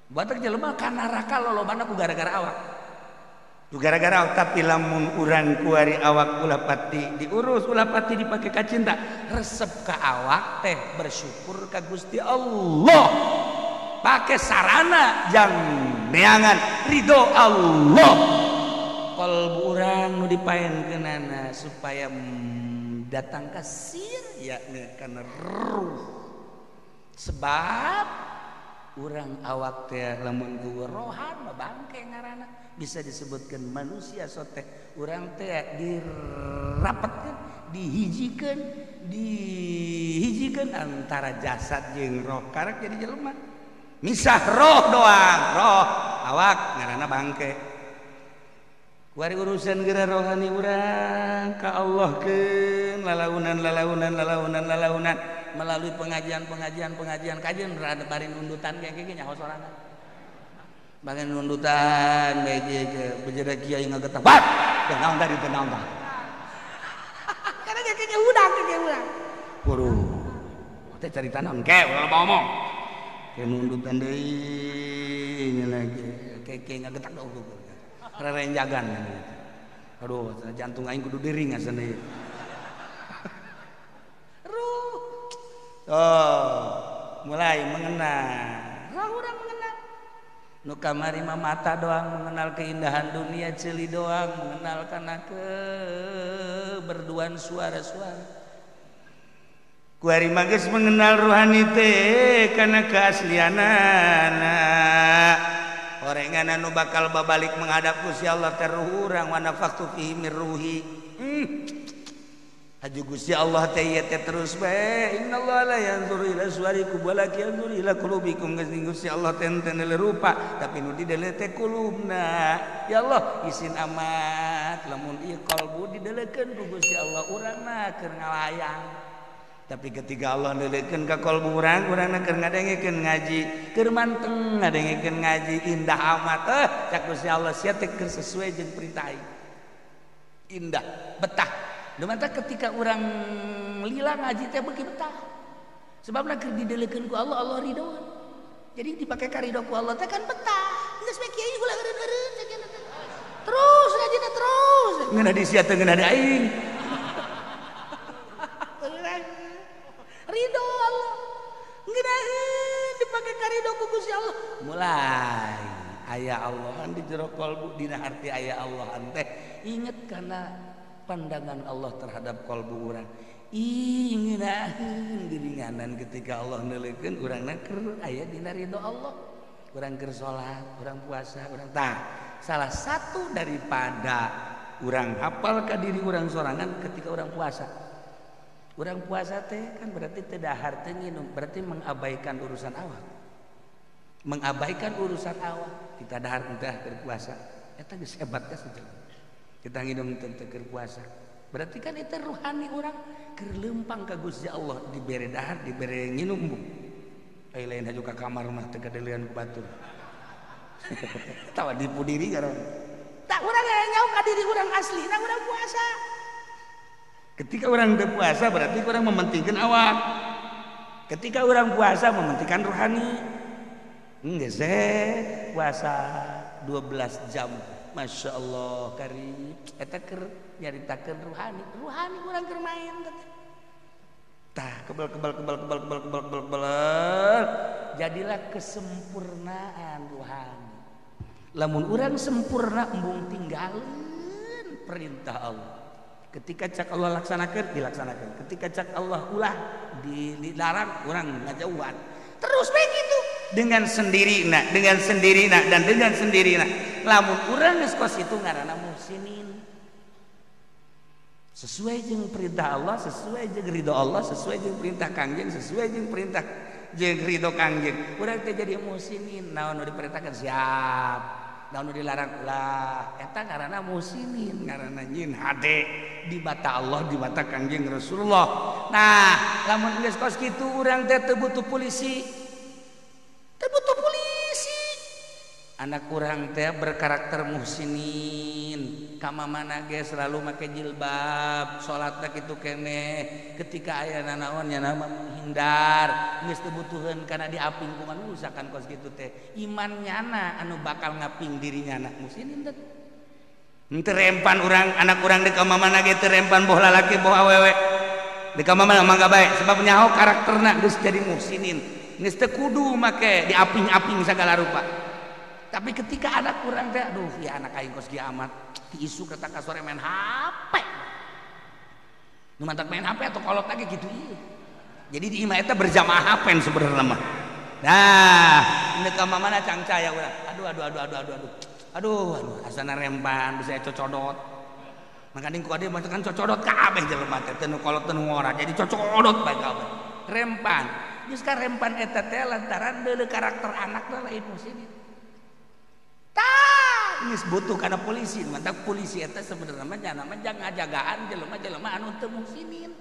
batur jelema ka neraka lolobana ku gara-gara awak tu gara-gara awak tapi lamun urang ku ari awak ulah pati diurus ulah pati dipake ka cinta resep ka awak teh bersyukur ka Gusti Allah pake sarana jang neangan ridho Allah kalbu urang nu dipaenkeunana supaya datang ka sir yakni kana ruh sebab urang awak teh lamun ku rohan mah bangke ngaranna bisa disebutkan manusia soteh urang teh dirapetkeun dihijikeun antara jasad jeung roh karek jadi jelema misah roh doang roh awak ngaranna bangke. Kuari urusan geura rohani urang ka Allah keun lalaunan melalui pengajian kajian berada bari nundutan kayak nyaho sorangan. Bagian nundutan beje bejeda kiai ngagetah. Bat, naon tadi teh naon tah. Karena kayak udang. Waduh. Teh carita naon ke ulah ngomong. Ke nundutan deui nya lagi. Kayak ngagetah goblok. Rerenjagan. Aduh, jantung aing kudu dering asan deui. Mulai mengenal. Urang mengenal. Nu kamari mah mata doang mengenal keindahan dunia, ceuli doang mengenal kana berduaan suara-suara. Kuari mah geus mengenal rohani teh kana keaslianana. Orengan anu bakal babalik menghadap Gusti Allah teh ruh urang wa nafaqtu fihi mir ruhi. Haju Gusti Allah teh ieu teh terus bae. Innallaha la yanzuru ila suwarikum walakin yanzuru ila qulubikum. Geus Gusti Allah teh teu rupa tapi nu dideuleu teh qulubna. Ya Allah isin amat lamun ieu qalbu dideuleukeun ku Gusti Allah urangna keur ngalayang. Tapi ketika Allah ndeuleukeun ka qalbu urangna keur ngadengekeun ngaji, keur manteng ngadengekeun ngaji indah amat. Cak Gusti Allah sia teh keur sesuai jeung perintah aing. Indah, betah. Dumanta ketika orang lila ngaji teh beuki betah. Sebabna keur dideuleukeun ku Allah, Allah ridhoan. Jadi dipakai ka ridho ku Allah teh kan betah. Geus we kiai ulah eureun-eureun sakieu teh. Terus ngajina terus. Ngeuna di sia teh ngeuna di aing. Ridho Allah. Ngeunaheun dipakai ka ridho ku Gusti Allah. Mulai aya Allah di jero qalbu dina hati aya Allah teh inget kana pandangan Allah terhadap kalbu urang. Ingeunaheun diringanan ketika Allah neuleukeun urangna keur aya dina ridho Allah. Urang keur salat, urang puasa, urang tah. Salah satu daripada urang hafal ka diri urang sorangan ketika urang puasa. Urang puasa teh kan berarti teu dahar teu nginum, berarti mengabaikan urusan awak. Mengabaikan urusan awak, kita dahar teh keur puasa. Eta geus hebat ka saja. Kita nginum teu keur puasa. Berarti kan itu ruhani orang keur leumpang ka Gusti Allah dibere dahar dibere nginum bu. Ai lain haju ka kamar mah teu kadeulean ku batur. Tawa dipu diri karon. Tak urang nyaho ka diri urang asli, na urang puasa. Ketika orang teu puasa berarti urang mementingkeun awak. Ketika orang puasa mementingkan rohani. Geus puasa 12 jam. Masya Allah karim. Eta keur nyaritakeun rohani urang keur main tah kebal. Jadilah kesempurnaan rohani. Lamun urang sempurna embung tinggalin perintah Allah. Ketika cak Allah laksanakeun dilaksanakeun. Ketika cak Allah ulah dilarang urang ngajauhan. Terus begitu dengan sendirinya dan dengan sendirinya. Lamun urang geus kos itu ngaranna muhsinin. Sesuai jeung perintah Allah, sesuai jeung ridho Allah, sesuai jeung perintah Kangjeng, sesuai jeung perintah jeung ridho Kangjeng. Urang teh jadi muhsinin. Naon nu diperintahkeun siap. Naon nu dilarang ulah. Eta ngaranna muhsinin, ngaranna nyin hade di mata Allah, di mata Kangjeng Rasulullah. Nah, lamun geus kos kitu urang teh teu butuh polisi. Teu butuh polisi. Anak urang teh berkarakter muhsinin. Kamana ge selalu make jilbab, salatna kitu keneh. Ketika aya naon nya nama menghindar, geus teu butuheun kana diaping ku manusia kan kos kitu teh. Iman nyana anu bakal ngaping dirinya anak muhsinin teh. Henteu rempan urang anak urang di ka mamana ge teu rempan boh lalaki boh awewe. Di ka mamana mangga bae sebab nyaho karakterna geus jadi muhsinin. Geus teu kudu make diaping-aping sagala rupa. Tapi ketika anak kurang teh aduh ya anak aing kos kieu amat isu kata ka sore main HP. Nu mantak main HP atau kolot lagi gitu ieu. Jadi di imah eta berjamaah HP sebenarnya mah. Nah, ini ka mamana cangcaya urang. Aduh, asana rempan bisa cocodot. Maka ning ku ade mah kan cocodot kabeh jelema teh teu nu kolot teu nu ngora. Jadi cocodot bae kabeh. Rempan. Geus ka rempan eta teh lantaran deuleu karakter anak teh lain musinin. geus butuh kana polisi mantap polisi eta sebenarnya mah nama ngajagaan jelema-jelema anu teu muhsinin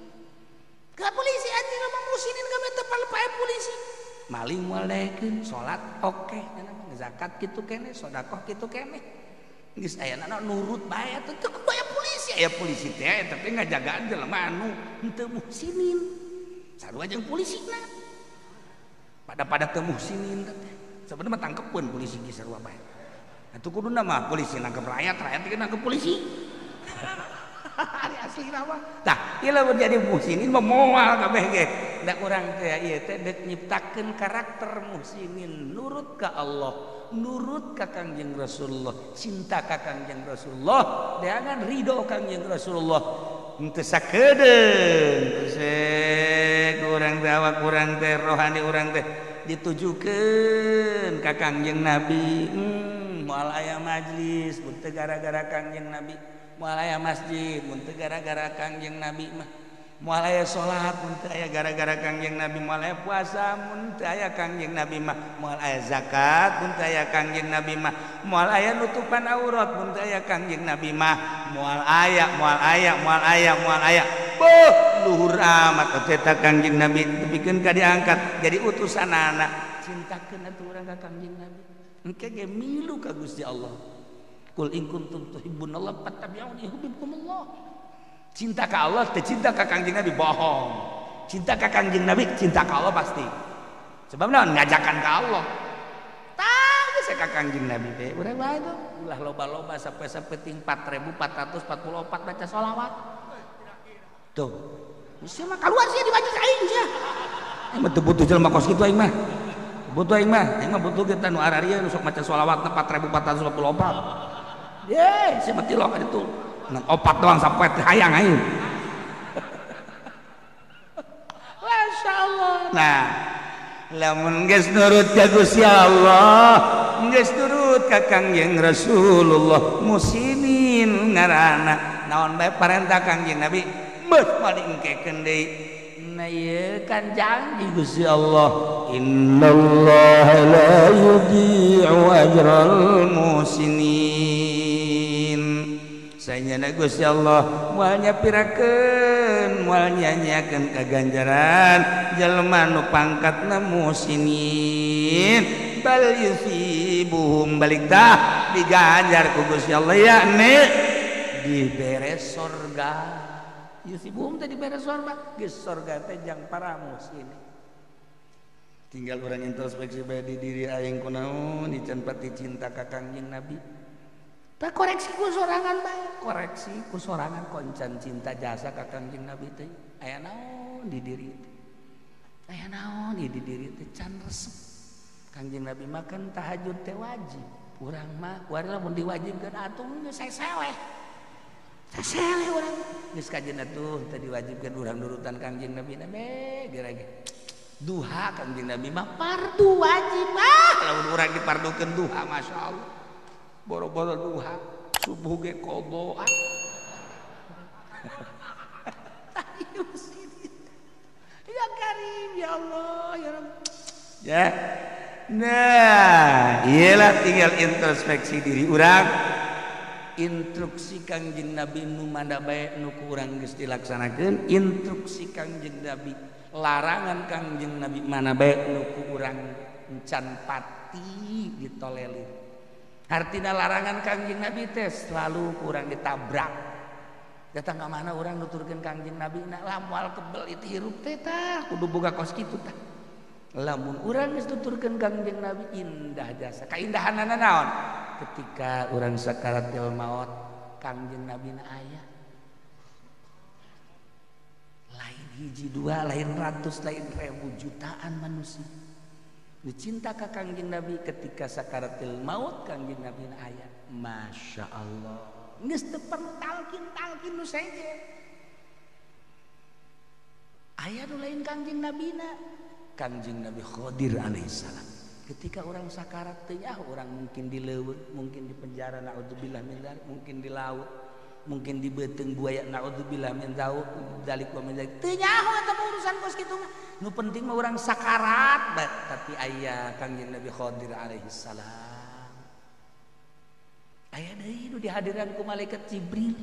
ka polisi anjing mah muhsinin ka teu pae polisi maling moal daekeun salat oke zakat kitu keneh sedekah kitu keneh geus ayana nurut bae teh teu kudu aya polisi teh tapi ngajagaan jelema anu teu muhsinin sarua jeung polisina pada teu muhsinin teh sebenarnya tangkepeun polisi geus sarua bae atuh kuduna mah polisi nangkep rakyat teh nangkep polisi ari asli mah tah ieu lamun jadi muhsinin mah moal kabeh ge da urang teh ieu teh deuk nyiptakeun karakter muhsinin nurut ka Allah nurut ka Kangjeng Rasulullah cinta ka Kangjeng Rasulullah deangan ridho Kangjeng Rasulullah henteu sakedeung sek urang teh awak urang teh rohani urang teh ditujukeun ka Kangjeng Nabi moal aya majlis mun teu gara-gara Kangjeng Nabi moal aya masjid mun teu gara-gara Kangjeng Nabi mah moal aya salat mun teu aya gara-gara Kangjeng Nabi moal aya puasa mun teu aya Kangjeng Nabi mah moal aya zakat mun teu aya Kangjeng Nabi mah moal aya nutupan aurat mun teu aya Kangjeng Nabi mah moal aya beuh luhur amat eta Kangjeng Nabi tepikeun ka diangkat jadi utusanana cintakeun atuh urang ka Kangjeng Nabi engke ge milu ka Gusti Allah qul in kuntum tuhibbunallaha fattabi'uni yuhibbukumullah cinta ka Allah teh cinta ka Kangjeng Nabi bohong cinta ka Kangjeng Nabi cinta ka Allah pasti sebab naon ngajakan ka Allah tah geus ka Kangjeng Nabi teh urang bae tuh ulah loba-loba sampai ting 4444 baca sholawat tuh geus mah keluar sih dibaca aing sia mah teu butuh jelema kos kitu aing mah butuh aing mah butuh kita nu araria nu sok maca sholawatna 4444 ye si mati lo kan itu ngan opat doang sampai hayang aing masyaallah nah lamun geus nurut ka Gusti Allah geus nurut ka Kangjeng Rasulullah muhsinin ngaranna naon bae parentah Kangjeng Nabi beus mali engkekeun deui nah ieu kan janji Gusti Allah innallaha la yudhi'u ajral muhsinin saenyana Gusti Allah moal nyapirakeun moal nyanyiakeun kaganjaran jelema nu pangkatna muhsinin bal yusibuhum balik tah diganjar ku Gusti Allah yakni dibere surga yusibuhum teh dibere surga geus surga teh jang para muhsinin tinggal urang introspeksi bae di diri aing kunaon dican pati cinta ka Kangjeng Nabi tah koreksi ku sorangan bae koreksi ku sorangan koncan cinta jasa ka Kangjeng Nabi teh aya naon di diri teh aya naon di diri teh can resep Kangjeng Nabi makan tahajud teh wajib urang mah kuari lamun diwajibkeun atuh geus sae-sae saseleh urang geus kajen atuh teu diwajibkeun urang nurutan Kangjeng Nabi na be gerage duha Kangjeng Nabi mah fardu wajib lamun urang dipardukeun duha masyaallah boro-boro duha subuh ge qadha ya Karim ya Allah ya Rabb ya nah iyalah tinggal introspeksi diri urang instruksi Kangjeng Nabi nu manda bae nu ku urang geus dilaksanakeun instruksi Kangjeng Nabi larangan Kangjeng Nabi mana bae nu ku urang encan pati ditolelin artina larangan Kangjeng Nabi teh selalu ku urang ditabrak datang ka mana urang nuturkeun Kangjeng Nabi na lamun kebel itu hirup teh tah kudu boga kos kitu tah lamun urang geus nuturkeun Kangjeng Nabi indah jasa kaindahanna naon ketika urang sakaratil maut Kangjeng Nabi na aya lain hiji dua lain ratus lain ribu jutaan manusia dicinta ka Kangjeng Nabi ketika sakaratil maut Kangjeng Nabi na aya masya Allah geus teu perlu talkin nu seje aya nu lain Kangjeng Nabi na Kangjeng Nabi Khidir alaihissalam ketika orang sakarat teh orang mungkin dileuweut mungkin di penjara naudzubillah min dzalik mungkin di laut mungkin di beuteung buaya naudzubillah min dzalik wa min dzalik teu nyaho eta urusan kos kitu mah nu penting mah urang sakarat tapi aya Kangjeng Nabi Khidir alaihissalam aya deui nu dihadiran ku malaikat Jibril.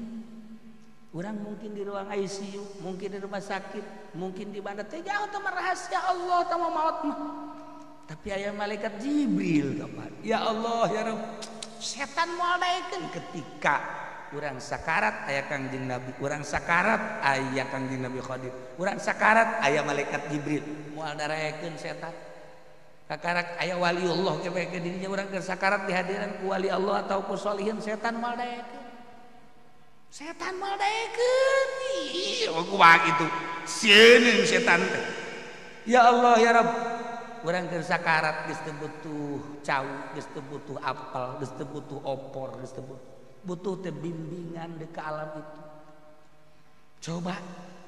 Urang mungkin di ruang ICU, mungkin di rumah sakit, mungkin di mana teh jauh teh rahasia Allah teh maut mah. Tapi aya malaikat Jibril kapan? Ya Allah ya Rabb. Setan moal daekeun ketika urang sakarat aya Kangjeng Nabi, urang sakarat aya Kangjeng Nabi Khadir, urang sakarat aya malaikat Jibril moal darekeun setan. Sakarat aya waliullah ke dirinya urang keur sakarat di hadiran ku wali Allah atau ku sholihin setan moal daekeun. Setan moal daekeun. Ih, kumaha kitu? Sieun setan teh. Ya Allah ya Rabb. Urang keur sakarat geus teu butuh cau, geus teu butuh apel, geus teu butuh opor, geus teu butuh teh bimbingan di ka alam itu. Coba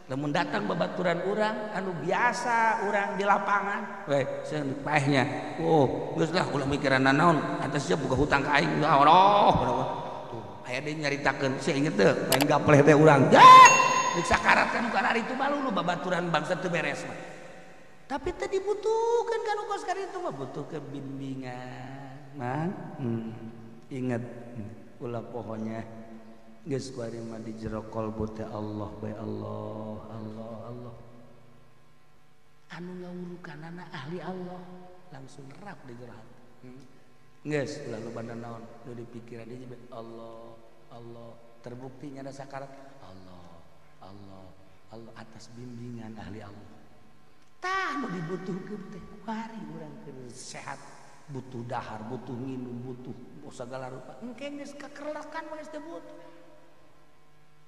lamun datang babaturan urang anu biasa urang di lapangan, we seueur paehnya. Oh, geus lah ulah mikiran nanaon, atasnya boga hutang ka aing. Ya Allah. Aya deui nyaritakeun, saya inget teh lain gapleh teh urang. Deuk sakarat kan bukan hari itu malu lu babaturan bangsa teu beres mah. Tapi teh dibutuhkeun kan kos kari itu mah butuh kebimbingan. Mang, inget ulah pohonnya geus ku ari mah di jero kalbu teh Allah bae Allah, Allah, Allah. Anu ngawurukanana ahli Allah langsung rap di jero hati. Geus ulah lobana naon nu dipikiran dia Allah, Allah. Terbukti nya sakarat Allah, Allah, Allah atas bimbingan ahli Allah. Tah nu dibutuhkeun teh kuari urang keur sehat, butuh dahar, butuh minum, butuh segala rupa. Engke geus kakerlakan mah geus teu butuh.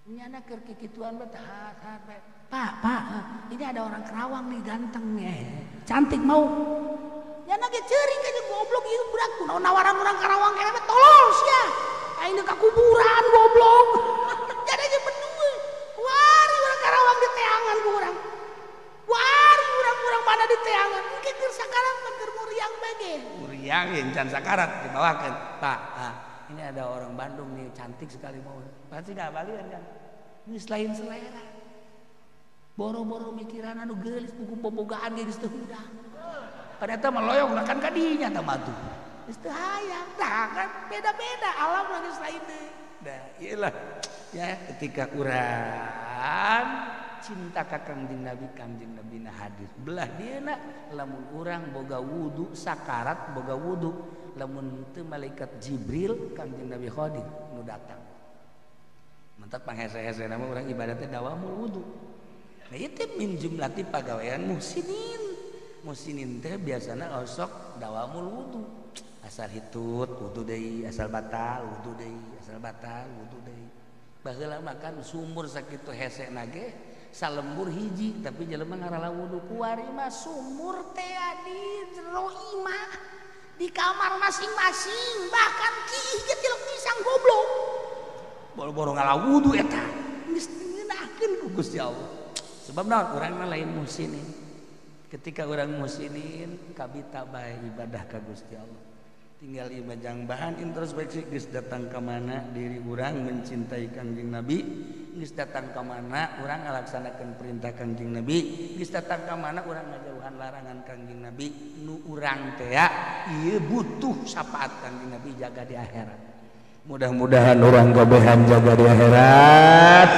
Nyana keur kikituan mah tahat bae. Pak, ini ada orang Kerawang nih ganteng nih. Cantik mau. Nyana ge ceuring ka jeung goblok ieu budak kunaon nawaran orang Karawang kene mah tolol sia. Aing ka kuburan goblok. Jadi ge berdua. Wari urang Karawang di teangan ku urang. Wari urang-urang mana di teangan. Engke keur sakarat mah keur muriang bage. Muriang yang can sakarat dibawakeun. Pak, ini ada orang Bandung nih cantik sekali mau. Pasti enggak balian kan. Geus lain selera. Boro-boro mikiran anu geulis buku bobogaan ge geus teu hudang. Ternyata meloyong kan kadinya tamatu. Geus teu hayang. Tah kan beda-beda alam lagi lain deui. Nah, iyalah ya ketika urang cinta ka Kangjeng Nabi na hadir. Belah dieuna lamun urang boga wudu sakarat boga wudu lamun teu malaikat Jibril Kangjeng Nabi Khadir nu datang. Mantap panghese-hese nama urang ibadatnya dawamul wudu. Nah itu min jumlati pagawean muhsinin. Muhsinin teh biasana osok dawamul wudu. Asal hitut wudu deui, asal batal wudu deui, asal batal wudu deui. Baheula makan sumur sakitu hesena ge salembur hiji tapi jelema ngarala wudu kuari mah sumur teh di jero imah di kamar masing-masing bahkan kieu ge tiluk pisang goblok. Boro-boro ngalah wudu eta geus ngeunakeun ku Gusti Allah. Sebab naon urang lain muhsinin. Ketika orang muhsinin kabita bae ibadah ka Gusti Allah. Tinggal imajang bahan introspeksi geus datang ka mana diri urang mencintai Kangjeng Nabi, geus datang ka mana urang ngalaksanakeun perintah Kangjeng Nabi, geus datang ka mana urang ngajauhan larangan Kangjeng Nabi. Nu urang teh ieu butuh syafaat Kangjeng Nabi jaga di akhirat. Mudah-mudahan orang kabehan jaga di akhirat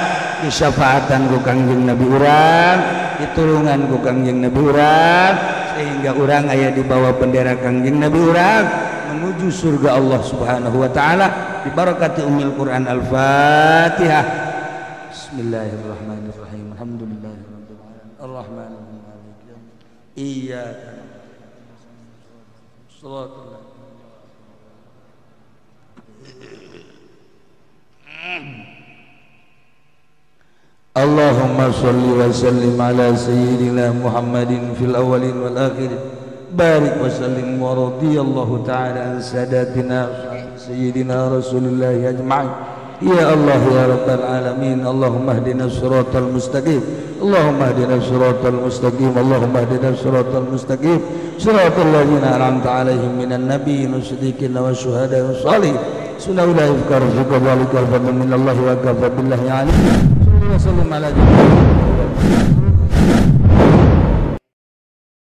disyafaatan ku Kangjeng Nabi urang, ditulungan ku Kangjeng Nabi urang, sehingga urang aya di bawah bendera Kangjeng Nabi urang menuju surga Allah Subhanahu wa taala bi barakati Ummul Quran Al-Fatihah. Bismillahirrahmanirrahim. Alhamdulillahirabbil alamin. Arrahmanirrahim. Maliki yaumiddin. Iyyaka na'budu. Allahumma sholli wa sallim ala sayyidina Muhammadin fil awwalin wal akhirin barik wa sallim wa radiyallahu ta'ala an sadatina sayyidina Rasulullah ajma'in. Ya Allah ya rabbal alamin, Allahumma hdina siratal mustaqim, Allahumma hdina siratal mustaqim, Allahumma hdina siratal mustaqim, siratal ladzina an'amta 'alaihim minan nabiyyin wasiddiqin wasyuhada'i wassalihin. Sunnahu la yuzkar fi qablika al-fadl min Allah wa kafa billahi 'alim. Sallallahu alaihi wa sallam ala